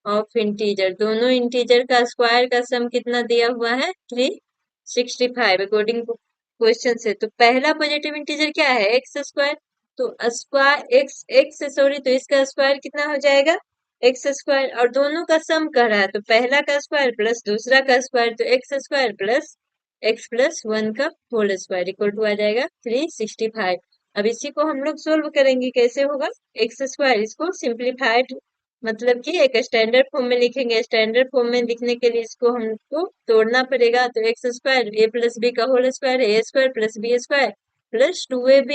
S1: of integer, दोनों इंटीजर का स्क्वायर का सम कितना दिया हुआ है 365 अकॉर्डिंग टू क्वेश्चन से। तो पहला पॉजिटिव इंटीजर क्या है, एक्स स्क्वायर। तो स्क्वायर एक्स एक्स सॉरी, तो इसका स्क्वायर कितना हो जाएगा एक्स स्क्वायर, और दोनों का सम कह रहा है तो पहला का स्क्वायर प्लस दूसरा का स्क्वायर, तो एक्स स्क्वायर प्लस x+1 का होल स्क्वायर इक्वल टू आ जाएगा 365। अब इसी को हम लोग सोल्व करेंगे, कैसे होगा, एक्स स्क्वायर इसको सिंप्लीफाइड मतलब कि एक स्टैंडर्ड फॉर्म में लिखेंगे, स्टैंडर्ड फॉर्म में लिखने के लिए इसको हमको तोड़ना पड़ेगा। तो एक्स स्क्वायर a+b का होल स्क्वायर है, a² + b² + 2ab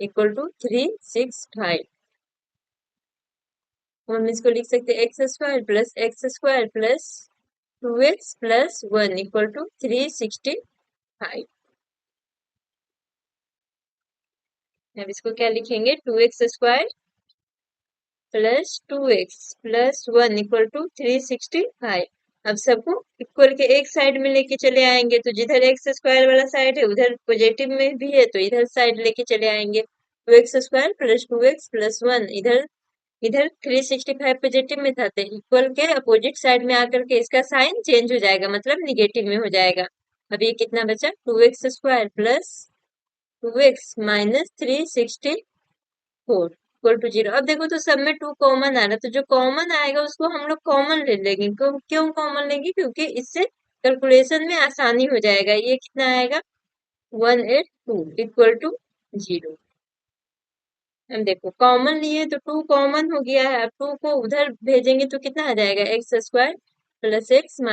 S1: equal to 365। हम इसको लिख सकते हैं x² + x² + 2x + 1 equal to 365। अब इसको क्या लिखेंगे, 2x² +2x + 1 इक्वल टू 365। अब सबको इक्वल के एक साइड में लेके चले आएंगे, तो जिधर एक्स स्क्वायर वाला साइड है उधर पॉजिटिव में भी है तो इधर साइड लेके चले आएंगे। 2x² + 2x + 1, इधर इधर 365 पॉजिटिव में था तो इक्वल के अपोजिट साइड में आकर के इसका साइन चेंज हो जाएगा, मतलब निगेटिव में हो जाएगा। अब ये कितना बचा, 2x² + 2x - 364 इक्वल टू 0। अब देखो तो सब में 2 कॉमन आ रहा है, तो जो कॉमन आएगा उसको हम लोग कॉमन ले लेंगे। क्यों क्यों कॉमन लेंगे, क्योंकि इससे कैलकुलेशन में आसानी हो जाएगा। ये कितना आएगा 182 इक्वल टू 0। हम देखो कॉमन लिए तो 2 कॉमन हो गया है, अब 2 को उधर भेजेंगे तो कितना आ जाएगा, x² + x -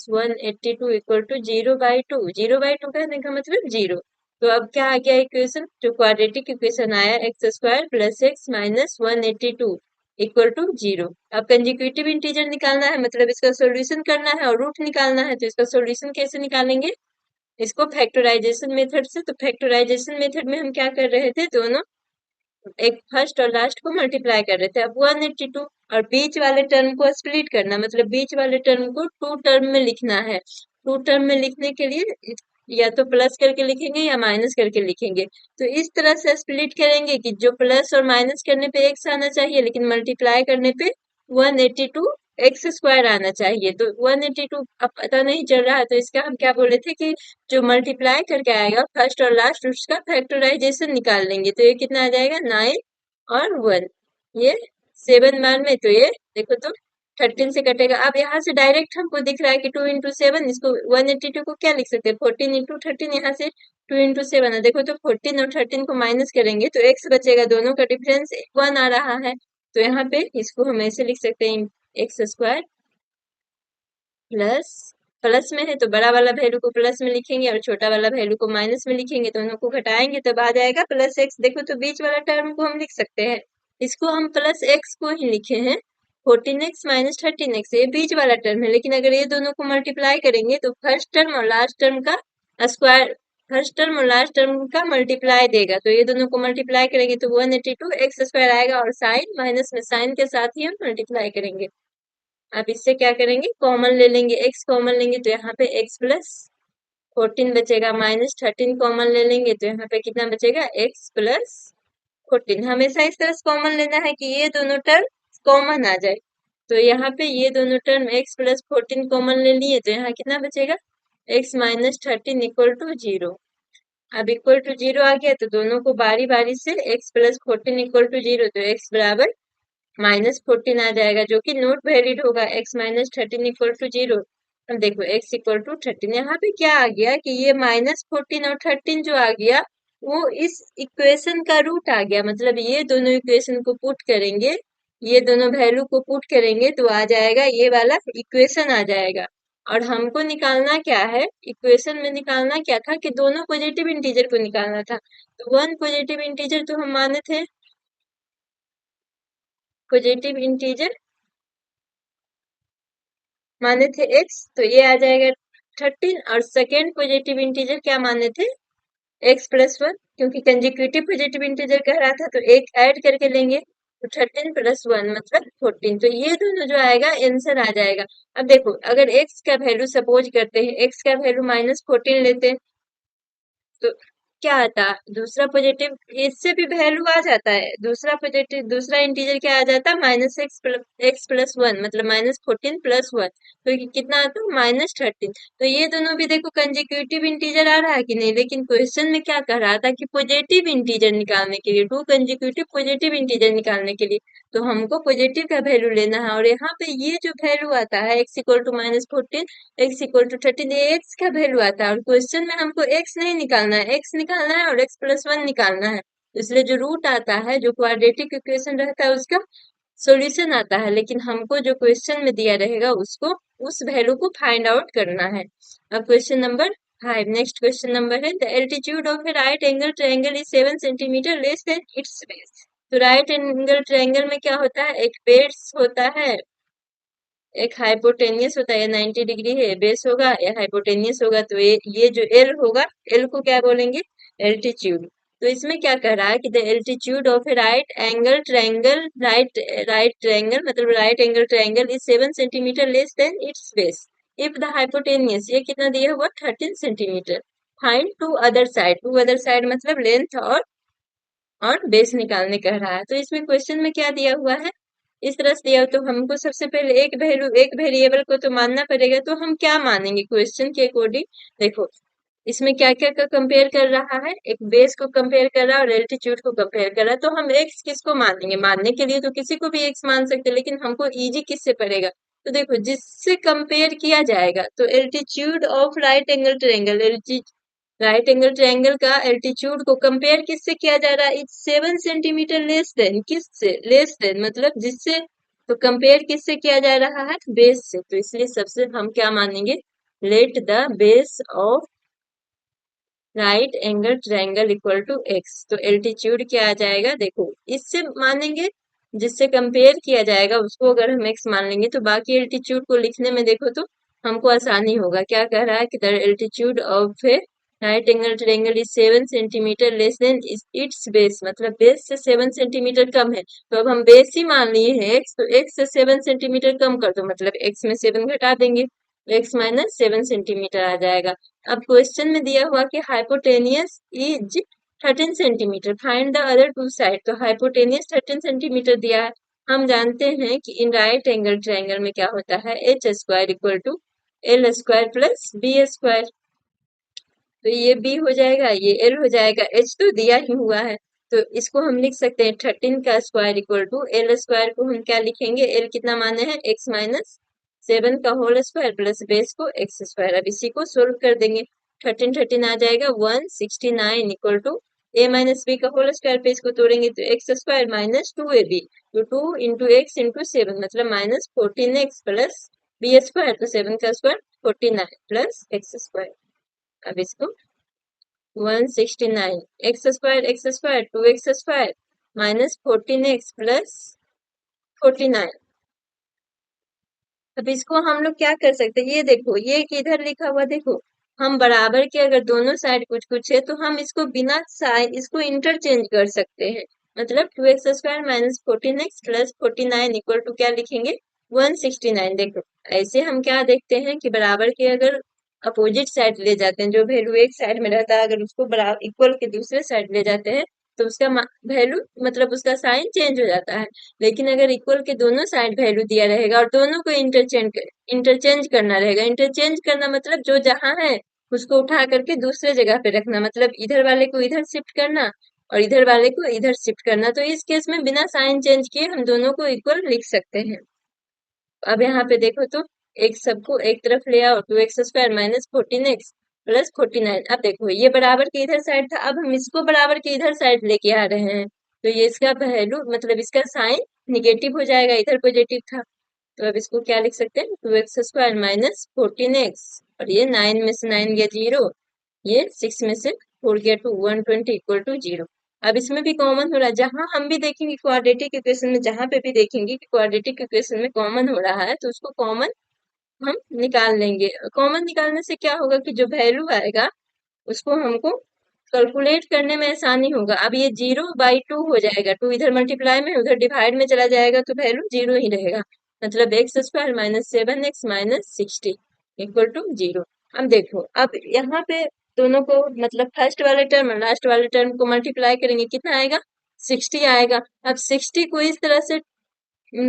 S1: 182 इक्वल टू 0/2। 0/2 कहने का मतलब 0। तो अब क्या आ गया इक्वेशन, जो क्वाड्रेटिक इक्वेशन आया, x² + x - 182 इक्वल टू 0। अब कंजिक्यूटिव इंटीजर निकालना है, मतलब इसका सॉल्यूशन करना है और रूट निकालना है, तो इसका सॉल्यूशन कैसे निकालेंगे, इसको फैक्टराइजेशन मेथड से। तो फैक्टराइजेशन मेथड में हम क्या कर रहे थे, दोनों एक फर्स्ट और लास्ट को मल्टीप्लाई कर रहे थे। अब 182 और बीच वाले टर्म को स्प्लिट करना, मतलब बीच वाले टर्म को 2 टर्म में लिखना है। 2 टर्म में लिखने के लिए या तो प्लस करके लिखेंगे या माइनस करके लिखेंगे। तो इस तरह से स्प्लिट करेंगे कि जो प्लस और माइनस करने पे एक्स आना चाहिए, लेकिन मल्टीप्लाई करने पे 182 x² आना चाहिए। तो 182 अब पता नहीं चल रहा है, तो इसका हम क्या बोले थे कि जो मल्टीप्लाई करके आएगा फर्स्ट और लास्ट उसका फैक्टराइजेशन निकाल लेंगे। तो ये कितना आ जाएगा 9 और 1, ये 7 बार में, तो ये देखो तो 13 से कटेगा। अब यहाँ से डायरेक्ट हमको दिख रहा है कि 2 इंटू 7, इसको 182 को क्या लिख सकते हैं, 14 इंटू 13, यहाँ से 2 इंटू 7 है। देखो तो 14 और 13 को माइनस करेंगे तो x बचेगा, दोनों का डिफरेंस 1 आ रहा है। तो यहाँ पे इसको हम ऐसे लिख सकते हैं, एक्स स्क्वायर प्लस, प्लस में है तो बड़ा वाला वैल्यू को प्लस में लिखेंगे और छोटा वाला वैल्यू को माइनस में लिखेंगे, दोनों को घटाएंगे तब आ जाएगा प्लस एक्स। देखो तो बीच वाला टर्म को हम लिख सकते हैं, इसको हम प्लस एक्स को ही लिखे हैं, 14x माइनस 13x, ये बीच वाला टर्म है। लेकिन अगर ये दोनों को मल्टीप्लाई करेंगे तो फर्स्ट टर्म और लास्ट टर्म का स्क्वायर, फर्स्ट टर्म और लास्ट टर्म का मल्टीप्लाई देगा, तो ये दोनों को मल्टीप्लाई करेंगे तो 182 एक्स स्क्वायर आएगा, और साइन माइनस में साइन के साथ ही हम मल्टीप्लाई करेंगे। अब इससे क्या करेंगे, कॉमन ले लेंगे, x कॉमन लेंगे तो यहाँ पे x प्लस 14 बचेगा, माइनस 13 कॉमन ले लेंगे तो यहाँ पे कितना बचेगा, x प्लस 14। हमेशा इस तरह से कॉमन लेना है कि ये दोनों टर्म कॉमन आ जाए। तो यहाँ पे ये दोनों टर्म x प्लस 14 कॉमन ले लिए तो यहाँ कितना बचेगा, x माइनस 13 इक्वल टू 0। अब इक्वल टू 0 आ गया तो दोनों को बारी बारी से x प्लस 14 इक्वल टू 0, तो x बराबर -14 आ जाएगा, जो कि नॉट वैलिड होगा, x माइनस 13 इक्वल टू 0। अब देखो x इक्वल टू 13, यहाँ पे क्या आ गया कि ये -14 और 13 जो आ गया वो इस इक्वेशन का रूट आ गया, मतलब ये दोनों इक्वेशन को पुट करेंगे, ये दोनों वैल्यू को पुट करेंगे तो आ जाएगा, ये वाला इक्वेशन आ जाएगा। और हमको निकालना क्या है, इक्वेशन में निकालना क्या था कि दोनों पॉजिटिव इंटीजर को निकालना था। तो वन पॉजिटिव इंटीजर तो हम माने थे, पॉजिटिव इंटीजर माने थे x, तो ये आ जाएगा 13, और सेकेंड पॉजिटिव इंटीजर क्या माने थे, x प्लस 1, क्योंकि कंजिक्यूटिव पॉजिटिव इंटीजर कह रहा था तो एक ऐड करके लेंगे, तो 13 प्लस 1 मतलब 14। तो ये दोनों जो आएगा आंसर आ जाएगा। अब देखो अगर x का वैल्यू सपोज करते हैं, x का वैल्यू -14 लेते हैं तो क्या आता, दूसरा पॉजिटिव इससे भी वैल्यू आ जाता है, दूसरा पॉजिटिव दूसरा इंटीजर क्या आ जाता है, एक्स प्लस 1 मतलब -14 प्लस 1, तो ये कितना आता है, -13। तो ये दोनों भी देखो कंजिक्यूटिव इंटीजर आ रहा है कि नहीं, लेकिन क्वेश्चन में क्या कह रहा था कि पॉजिटिव इंटीजर निकालने के लिए, टू कंजिक्यूटिव पॉजिटिव इंटीजर निकालने के लिए तो हमको पॉजिटिव का वैल्यू लेना है। और यहाँ पे ये जो वैल्यू आता है x equal to -14, x equal to 13, ये x का वैल्यू आता है, और क्वेश्चन में हमको x नहीं निकालना है, x निकालना है और x प्लस 1 निकालना है। इसलिए जो रूट आता है, जो क्वाड्रेटिक इक्वेशन रहता है उसका सॉल्यूशन आता है, लेकिन हमको जो क्वेश्चन में दिया रहेगा उसको, उस वैल्यू को फाइंड आउट करना है। अब question number 5, next question number है, the altitude of a right angle triangle is 7 centimetre less than its base. तो राइट एंगल ट्रायंगल में क्या होता है, एक बेस होता है, एक हाइपोटेनियस होता है, ये 90 डिग्री है, बेस होगा या हाइपोटेनियस होगा, तो ये जो एल होगा, एल को क्या बोलेंगे, एल्टीट्यूड। तो इसमें क्या कह रहा है कि the altitude of a right angle triangle, right right triangle मतलब right angle triangle is 7 centimetre less than its base if the hypotenuse, ये कितना दिया हुआ, 13 centimetre. Find two other side, two other side मतलब लेंथ और बेस निकालने कह रहा है। तो इसमें क्वेश्चन में क्या दिया हुआ है, इस तरह से दिया हो तो हमको सबसे पहले एक वैल्यू, एक वेरिएबल को तो मानना पड़ेगा, तो हम क्या मानेंगे क्वेश्चन के अकॉर्डिंग। देखो इसमें क्या क्या का कंपेयर कर रहा है, एक बेस को कंपेयर कर रहा है और एल्टीट्यूड को कंपेयर कर रहा है, तो हम एक्स किसको मानेंगे, मानने के लिए तो किसी को भी एक्स मान सकते हैं, लेकिन हमको इजी किससे पड़ेगा, तो देखो जिससे कंपेयर किया जाएगा, तो altitude of right angle triangle, right angle triangle का एल्टीट्यूड को कंपेयर किससे किया जा रहा है, इट्स 7 सेंटीमीटर लेस देन, किससे, लेस देन मतलब जिससे, तो कंपेयर किससे किया जा रहा है, बेस से, तो इसलिए सबसे हम क्या मानेंगे, let the base of right angle triangle equal to x. तो एल्टीट्यूड क्या आ जाएगा, देखो इससे मानेंगे, जिससे कंपेयर किया जाएगा उसको अगर हम एक्स मान लेंगे तो बाकी एल्टीट्यूड को लिखने में देखो तो हमको आसानी होगा। क्या कह रहा है कि the altitude of a right angle triangle is 7 centimetre less than its base, मतलब बेस से 7 सेंटीमीटर कम है, तो अब हम बेस ही मान लिए हैं एक्स, तो एक्स से 7 सेंटीमीटर कम कर दो, मतलब एक्स में 7 घटा देंगे, एक्स माइनस 7 सेंटीमीटर आ जाएगा। अब क्वेश्चन में दिया हुआ कि hypotenuse is 13 centimetre, find the other two side, तो हाइपोटेनियस 13 सेंटीमीटर दिया है। हम जानते हैं कि इन राइट एंगल ट्रायंगल में क्या होता है, h square equal to l square plus b square, तो ये बी हो जाएगा, ये एल हो जाएगा, एच तो दिया ही हुआ है, तो इसको हम लिख सकते हैं 13 का square equal to l square को हम क्या लिखेंगे, एल कितना माने हैं एक्स माइनस 7 का होल स्क्वायर प्लस बेस को एक्स स्क्वायर। अब इसी को सोल्व कर देंगे, 13 आ जाएगा 169 equal to a minus b का होल स्क्वायर पे इसको तोड़ेंगे तो एक्स स्क्वायर माइनस 2ab, तो 2 इंटू एक्स इंटू 7 मतलब minus 14x plus b square, तो 7 का स्क्वायर 49 प्लस एक्स स्क्वायर। अब इसको 169 x square 2x square minus 14x plus 49। अब इसको हम लोग क्या कर सकते हैं, ये देखो ये किधर लिखा हुआ देखो, हम बराबर के अगर दोनों साइड कुछ कुछ है तो हम इसको बिना साइन इसको इंटरचेंज कर सकते हैं। मतलब 2x square minus 14x plus 49 equal to क्या लिखेंगे 169। देखो ऐसे हम क्या देखते हैं कि बराबर के अगर अपोजिट साइड ले जाते हैं, जो वैल्यू एक साइड में रहता है अगर उसको बराबर इक्वल के दूसरे साइड ले जाते हैं तो उसका वैल्यू मतलब उसका साइन चेंज हो जाता है। लेकिन अगर इक्वल के दोनों साइड वैल्यू दिया रहेगा और दोनों को इंटरचेंज करना रहेगा, इंटरचेंज करना मतलब जो जहां है उसको उठा करके दूसरे जगह पे रखना, मतलब इधर वाले को इधर शिफ्ट करना और इधर वाले को इधर शिफ्ट करना। तो इस केस में बिना साइन चेंज किए हम दोनों को इक्वल लिख सकते हैं। अब यहाँ पे देखो तो एक सबको एक तरफ ले आओ, 2x square minus 14x plus 49। अब देखो ये बराबर के इधर साइड था, अब हम इसको बराबर के इधर साइड लेके आ रहे हैं तो ये इसका वैल्यू मतलब इसका साइन निगेटिव हो जाएगा, इधर पॉजिटिव था। तो अब इसको क्या लिख सकते हैं 2x स्क्वायर माइनस 14x, और ये 9 में से 9 गया 0, ये 6 में से 4 गया 2, 120 इक्वल टू 0। अब इसमें भी कॉमन हो रहा है, जहां हम भी देखेंगे क्वाड्रेटिक इक्वेशन में, जहां पे भी देखेंगे कि क्वाड्रेटिक इक्वेशन में कॉमन हो रहा है तो उसको कॉमन हम निकाल लेंगे। कॉमन निकालने से क्या होगा कि जो वैल्यू आएगा उसको हमको कैलकुलेट करने में आसानी होगा। अब ये 0/2 हो जाएगा, 2 इधर मल्टीप्लाई में उधर डिवाइड में चला जाएगा तो वैल्यू 0 ही रहेगा। मतलब x square minus 7x minus 60 equal to 0। अब देखो अब यहाँ पे दोनों को मतलब फर्स्ट वाले टर्म और लास्ट वाले टर्म को मल्टीप्लाई करेंगे, कितना आएगा 60 आएगा। अब 60 को इस तरह से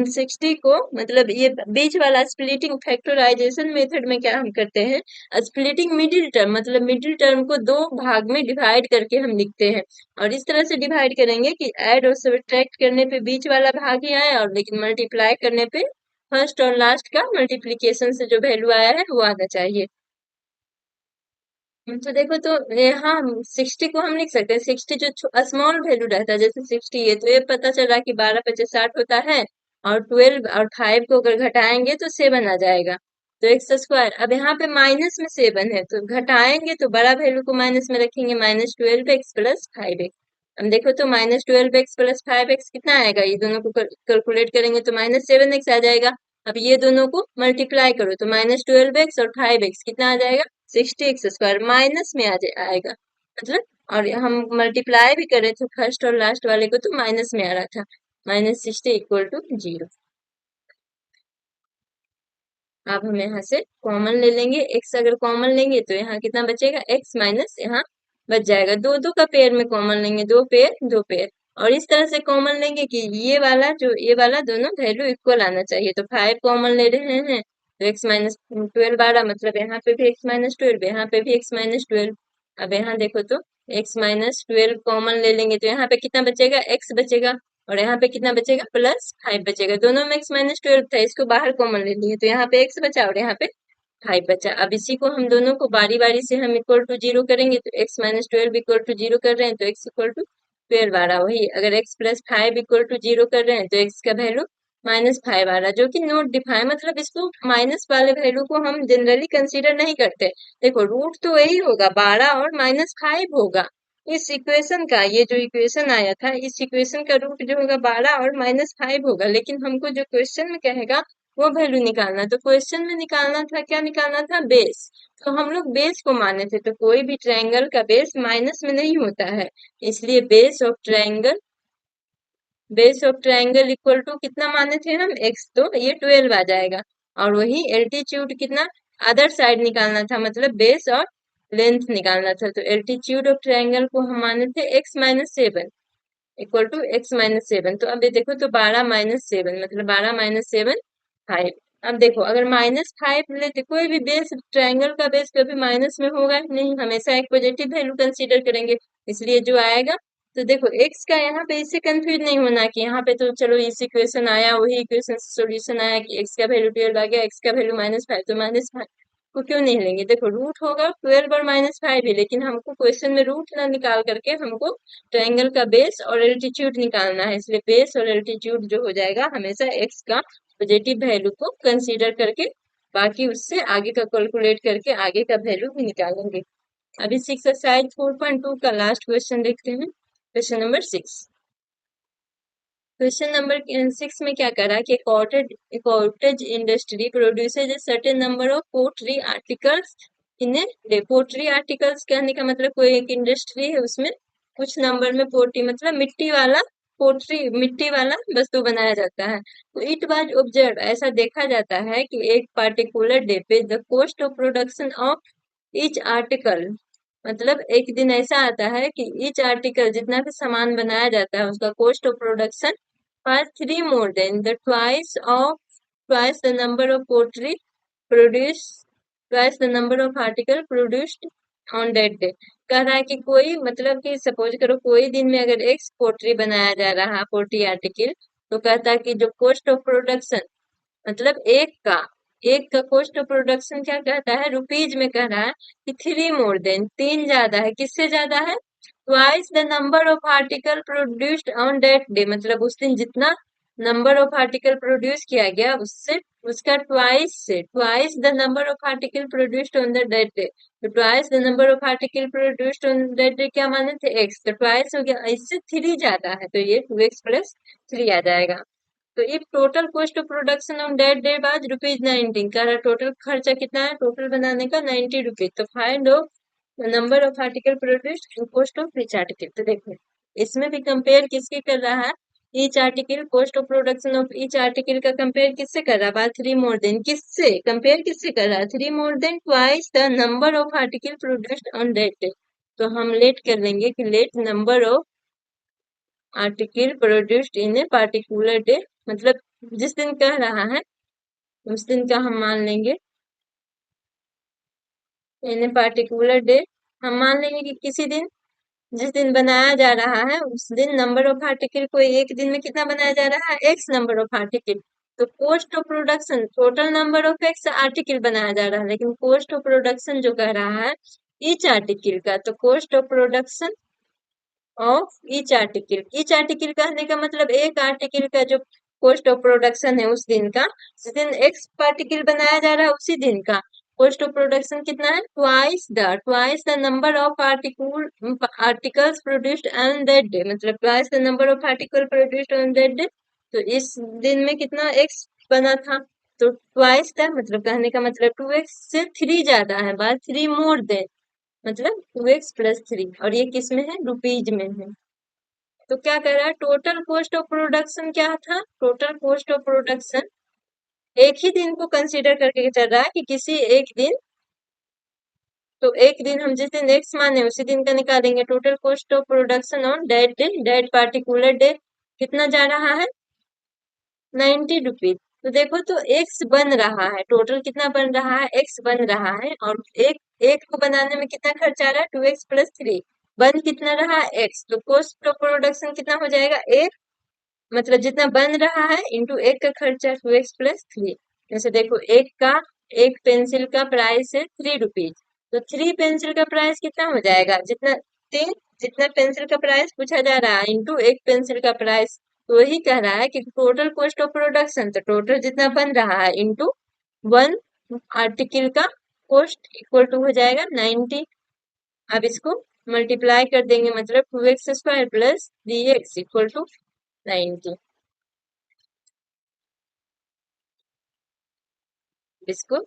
S1: 60 को मतलब ये बीच वाला स्प्लिटिंग फैक्टराइजेशन मेथड में क्या हम करते हैं, स्प्लिटिंग मिडिल टर्म मतलब मिडिल टर्म को दो भाग में डिवाइड करके हम लिखते हैं। और इस तरह से डिवाइड करेंगे कि ऐड और सब्ट्रैक्ट करने पे बीच वाला भाग ही आए, और लेकिन मल्टीप्लाई करने पे फर्स्ट और लास्ट का मल्टीप्लीकेशन से जो वैल्यू आया है वो आना चाहिए। तो देखो तो यहाँ 60 को हम लिख सकते हैं, 60 जो स्मॉल वैल्यू रहता है जैसे 60 है तो ये पता चल रहा है कि 12×5 = 60 होता है, और 12 और 5 को अगर घटाएंगे तो 7 आ जाएगा, तो एक्स स्क्वायर। अब यहाँ पे माइनस में 7 है तो घटाएंगे तो बड़ा वैल्यू को माइनस में रखेंगे, -12x प्लस 5x। अब देखो तो -12x प्लस 5x कितना आएगा, ये दोनों को कैलकुलेट करेंगे तो -7x आ जाएगा। अब ये दोनों को मल्टीप्लाई करो तो -12x और 5x कितना आ जाएगा 60x स्क्वायर, माइनस में आएगा मतलब। और हम मल्टीप्लाई भी करें तो फर्स्ट और लास्ट वाले को तो माइनस में आ रहा था, -60 इक्वल टू 0। अब हम यहाँ से कॉमन ले लेंगे, x अगर कॉमन लेंगे तो यहाँ कितना बचेगा x माइनस यहाँ बच जाएगा, दो दो का पेयर में कॉमन लेंगे, दो पेयर दो पेयर। और इस तरह से कॉमन लेंगे कि ये वाला दोनों वैल्यू इक्वल आना चाहिए। तो 5 कॉमन ले रहे हैं तो x-12 आ रहा, मतलब यहाँ पे भी x-12, यहाँ पे भी x-12। अब यहाँ देखो तो x-12 कॉमन ले लेंगे तो यहाँ पे कितना बचेगा x बचेगा, और यहाँ पे कितना बचेगा +5 बचेगा। दोनों में x-12 था, इसको बाहर कॉमन ले लिए तो यहाँ पे x बचा और यहाँ पे 5 बचा। अब इसी को हम दोनों को बारी बारी से हम इक्वल टू 0 करेंगे तो x-12 इक्वल टू 0 कर रहे हैं तो x इक्वल टू 12 आ रहा। वही अगर x प्लस 5 इक्वल टू 0 कर रहे हैं तो x का वैल्यू -5 आ रहा, जो कि नोट डिफाइन मतलब इसको माइनस वाले वैल्यू को हम जनरली कंसीडर नहीं करते। देखो रूट तो यही होगा 12 और -5 होगा इस इक्वेशन का, ये जो इक्वेशन आया था इस इक्वेशन का रूट जो होगा 12 और -5 होगा। लेकिन हमको जो क्वेश्चन में कहेगा वो वैल्यू निकालना, तो क्वेश्चन में निकालना था क्या, निकालना था बेस। तो हम लोग बेस को माने थे, तो कोई भी ट्रायंगल का बेस माइनस में नहीं होता है, इसलिए base of triangle equal to कितना माने थे हम x, तो ये 12 आ जाएगा। और वही एल्टीट्यूड कितना अदर साइड निकालना था, मतलब बेस और लेंथ निकालना था। तो एल्टीट्यूड ऑफ ट्रायंगल को हम माने थे x-7 इक्वल टू x-7। तो अब ये देखो तो 12-7 मतलब 12-7 5। अब देखो अगर -5 लेते, कोई भी बेस ट्रायंगल का बेस कभी माइनस में होगा नहीं, हमेशा एक पॉजिटिव वैल्यू कंसीडर करेंगे, इसलिए जो आएगा तो देखो x का यहाँ पे इससे कंफ्यूज नहीं होना कि यहाँ पे तो चलो इस इक्वेशन आया वही इक्वेशन सोल्यूशन आया कि x का वैल्यू 12 आ गया, x का वैल्यू -5 तो -5 को क्यों नहीं लेंगे। देखो रूट होगा 12 और -5 ही, लेकिन हमको क्वेश्चन में रूट ना निकाल करके हमको ट्रायंगल का बेस और एल्टीट्यूड निकालना है, इसलिए बेस और एल्टीट्यूड जो हो जाएगा हमेशा x का पॉजिटिव वैल्यू को कंसीडर करके बाकी उससे आगे का कैलकुलेट करके आगे का वैल्यू भी निकालेंगे। अभी एक्सरसाइज 4.2 का लास्ट क्वेश्चन देखते हैं, क्वेश्चन नंबर 6। क्वेश्चन नंबर 6 में क्या करा कि cottage industry produces a certain number of pottery articles in a day. Pottery articles कहने का मतलब कोई एक इंडस्ट्री है, उसमें कुछ नंबर में पोट्री मतलब मिट्टी वाला पोट्री मिट्टी वाला वस्तु बनाया जाता है। तो इट वाज ऑब्जर्व ऐसा देखा जाता है कि एक पार्टिकुलर डे पे the cost of production of each article, मतलब एक दिन ऐसा आता है कि ईच आर्टिकल जितना भी सामान बनाया जाता है उसका कॉस्ट ऑफ प्रोडक्शन पर 3 more than the twice the number of pottery produce twice the number of article produced on that day. कह रहा है कि कोई मतलब कि सपोज करो कोई दिन में अगर एक पोट्री बनाया जा रहा है पोट्री आर्टिकल, तो कहता है कि जो कॉस्ट ऑफ प्रोडक्शन मतलब एक का कॉस्ट ऑफ प्रोडक्शन क्या कहता है रुपीज में, कह रहा है कि 3 मोर देन 3 ज्यादा है, किससे ज्यादा है twice the number of article produced on that day, मतलब उस दिन जितना नंबर ऑफ आर्टिकल प्रोड्यूस किया गया उससे उसका twice the number of article produced on the that day. तो twice the number of article produced on that day क्या माने थे एक्स, तो ट्वाइस हो गया, इससे 3 ज्यादा है तो ये 2x प्लस 3 आ जाएगा। तो if total cost of production on that day बाद ₹19 का टोटल खर्चा कितना है टोटल बनाने का ₹90, तो find of number of article produced and cost of each article. तो देखो इसमें भी कंपेयर किसके कर रहा है, each article cost of production of each article का कंपेयर किससे कर रहा है, बात 3 मोर देन किससे कंपेयर किससे कर रहा है 3 more then twice the number of article produced on that day. तो हम लेट कर लेंगे कि let number of article produced in a particular day, मतलब जिस दिन कह रहा है उस दिन का हम मान लेंगे इन ए पार्टिकुलर डे, हम मान लेंगे कि किसी दिन जिस दिन बनाया जा रहा है उस दिन नंबर ऑफ आर्टिकल को एक दिन में कितना बनाया जा रहा है एक्स नंबर ऑफ आर्टिकल। तो cost of production total number of x article बनाया जा रहा है, लेकिन कॉस्ट ऑफ प्रोडक्शन जो कह रहा है ईच आर्टिकल का, तो cost of production of each article कहने का मतलब एक आर्टिकल का जो कॉस्ट ऑफ प्रोडक्शन है उस दिन का, जिस दिन एक्स पार्टिकल बनाया जा रहा है उसी दिन का कॉस्ट ऑफ प्रोडक्शन कितना है twice the number of articles produced on that day, मतलब twice the number of article produced on that day. तो इस दिन में कितना एक्स बना था, तो ट्वाइस था, मतलब कहने का मतलब 2x से 3 ज्यादा है, बात 3 मोर देन मतलब 2x प्लस 3, और ये किस में है रुपीज में है। तो क्या कह रहा है टोटल कॉस्ट ऑफ प्रोडक्शन क्या था, टोटल कॉस्ट ऑफ प्रोडक्शन एक ही दिन को कंसीडर करके चल रहा है कि किसी एक दिन, तो एक दिन हम जिस दिन एक्स माने उसी दिन का निकालेंगे total cost of production on that day that particular day कितना जा रहा है ₹90। तो देखो तो एक्स बन रहा है, टोटल कितना बन रहा है एक्स बन रहा है, और एक एक को बनाने में कितना खर्चा आ रहा है 2x प्लस 3, बन कितना रहा एक्स, तो कॉस्ट ऑफ प्रोडक्शन कितना हो जाएगा एक, मतलब जितना बन रहा है इंटू एक का खर्चा 2x प्लस 3। जैसे देखो एक पेंसिल का प्राइस है ₹3, तो 3 पेंसिल का प्राइस कितना हो जाएगा जितना 3 जितना पेंसिल का प्राइस पूछा जा रहा है इंटू एक पेंसिल का प्राइस, तो वही कह रहा है कि टोटल कॉस्ट ऑफ प्रोडक्शन, तो टोटल जितना बन रहा है इंटू वन आर्टिकल का कॉस्ट इक्वल टू हो जाएगा 90। अब इसको मल्टीप्लाई कर देंगे, मतलब 2x² plus 3x equal to 90। इसको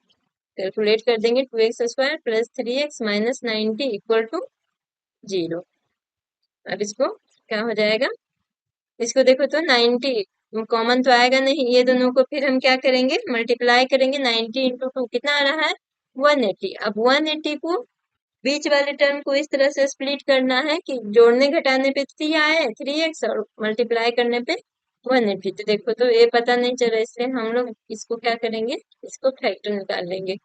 S1: कैलकुलेट कर देंगे 2x² plus 3x minus 90 equal to 0। अब इसको क्या हो जाएगा, इसको देखो तो 90 कॉमन तो आएगा नहीं, ये दोनों को फिर हम क्या करेंगे मल्टीप्लाई करेंगे, 90 इंटू 2 कितना आ रहा है 180। अब 180 को बीच वाले टर्म को इस तरह से स्प्लिट करना है कि जोड़ने घटाने पे 3 आए 3x और मल्टीप्लाई करने पे 180। तो देखो तो ये पता नहीं चला, इसलिए हम लोग इसको क्या करेंगे इसको फैक्टर निकाल लेंगे,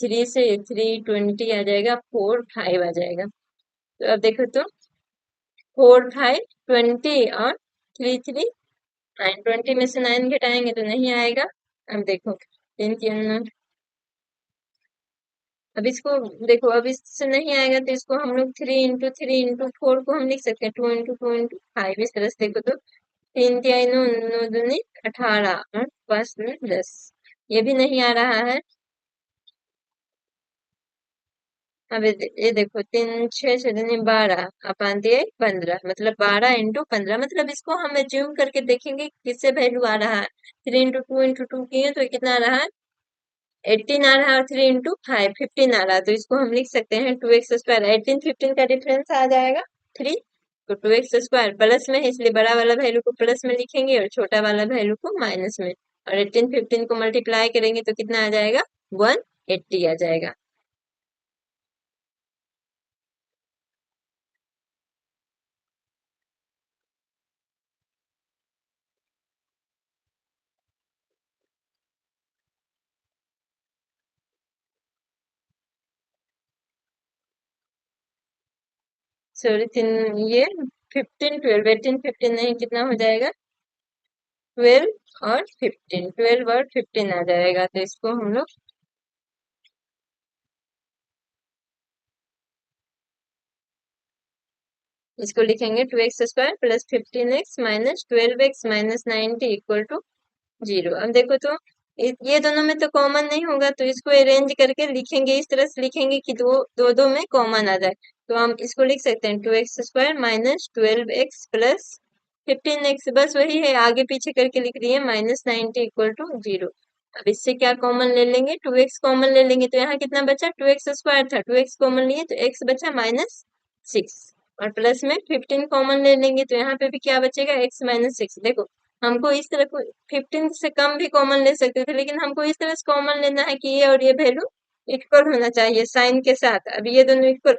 S1: 3 से 3 20 आ जाएगा, 4 5 आ जाएगा। तो अब देखो तो 4 5 20 और 3 3 9। 20 में से 9 घटाएंगे तो नहीं आएगा। अब देखो 3 3 अब इसको देखो, अब इससे नहीं आएगा तो इसको हम लोग 3 into 3 into 4 को हम लिख सकते हैं 2 into 2 into 5। इस तरह से देखो तो 3 3 9 9 दूनी 18 और 5 9 10। ये भी नहीं आ रहा है। अब ये देखो 3 6 6 12 अपान दिए 15, मतलब 12 into 15, मतलब इसको हम एज्यूम करके देखेंगे किससे वैल्यू आ रहा है। 3 into 2 into 2 किए तो ये कितना आ रहा है 18 आ रहा है, और 3 into 5 15 आ रहा है, तो इसको हम लिख सकते हैं 2x² 18 15 का डिफरेंस आ जाएगा 3, तो 2x² प्लस में है इसलिए बड़ा वाला वैल्यू को प्लस में लिखेंगे और छोटा वाला वैल्यू को माइनस में, और 18 15 को मल्टीप्लाई करेंगे तो कितना आ जाएगा 180 आ जाएगा। सॉरी ये 15 12 18 15 नहीं, कितना हो जाएगा 12 और 15 आ जाएगा, तो इसको हम लोग इसको लिखेंगे 2x² plus 15x minus 12x minus 90 equal to 0। अब देखो तो ये दोनों में तो कॉमन नहीं होगा, तो इसको अरेंज करके लिखेंगे, इस तरह से लिखेंगे कि दो दो दो में कॉमन आ जाए, तो हम इसको लिख सकते हैं 2x² minus 12x plus 15x, बस वही है आगे पीछे करके लिख दिए माइनस 90 इक्वल टू 0। अब इससे क्या कॉमन ले लेंगे 2x कॉमन ले लेंगे, तो यहाँ कितना बचा 2x² था, 2x कॉमन लिए तो x बचा -6, और प्लस में 15 कॉमन ले लेंगे तो यहाँ पे भी क्या बचेगा x-6। देखो हमको इस तरह को 15 से कम भी कॉमन ले सकते थे, लेकिन हमको इस तरह से कॉमन लेना है कि ये और ये वैल्यू इक्वल होना चाहिए साइन के साथ। अब ये दोनों इक्वल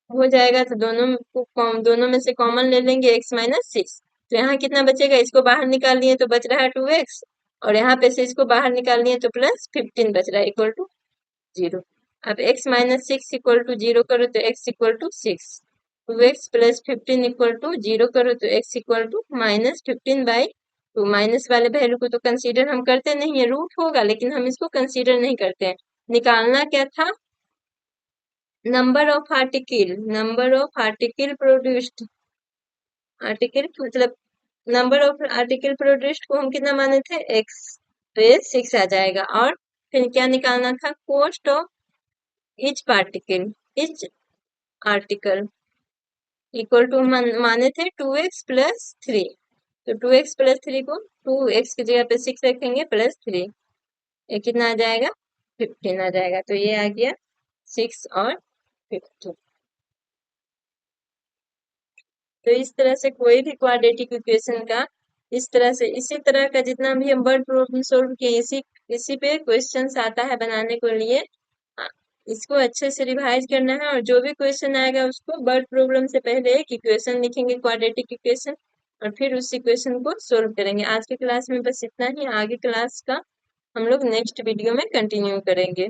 S1: हो जाएगा तो दोनों में से कॉमन ले लेंगे x-6, तो यहाँ कितना बचेगा, इसको बाहर निकाल लिए तो बच रहा है 2x, और यहाँ पे से इसको बाहर निकाल लिए तो प्लस 15 बच रहा है इक्वल टू 0। अब x-6 इक्वल टू 0 करो तो x equal to 6, 2x plus 15 equal to 0 करो तो x इक्वल टू -15/2। माइनस वाले वैल्यू को तो कंसीडर हम करते नहीं है, रूट होगा लेकिन हम इसको कंसीडर नहीं करते हैं। निकालना क्या था number of article produced, article मतलब नंबर ऑफ आर्टिकल प्रोड्यूस्ड को हम कितना माने थे x, तो ये 6 आ जाएगा। और फिर क्या निकालना था cost of each particle, each article equal to माने थे 2x प्लस 3, तो 2x प्लस 3 को 2x की जगह पे 6 रखेंगे प्लस 3, ये कितना आ जाएगा 15 आ जाएगा, तो ये आ गया 6 और 15। तो इस तरह से कोई भी क्वाड्रेटिक इक्वेशन का इस तरह से, इसी तरह का जितना भी हम वर्ड प्रॉब्लम सोल्व किए इसी इसी पे क्वेश्चंस आता है बनाने के लिए। आ, इसको अच्छे से रिवाइज करना है, और जो भी क्वेश्चन आएगा उसको वर्ड प्रॉब्लम से पहले एक इक्वेशन लिखेंगे क्वाड्रेटिक इक्वेशन, और फिर उस इक्वेशन को सोल्व करेंगे। आज के क्लास में बस इतना ही, आगे क्लास का हम लोग नेक्स्ट वीडियो में कंटिन्यू करेंगे।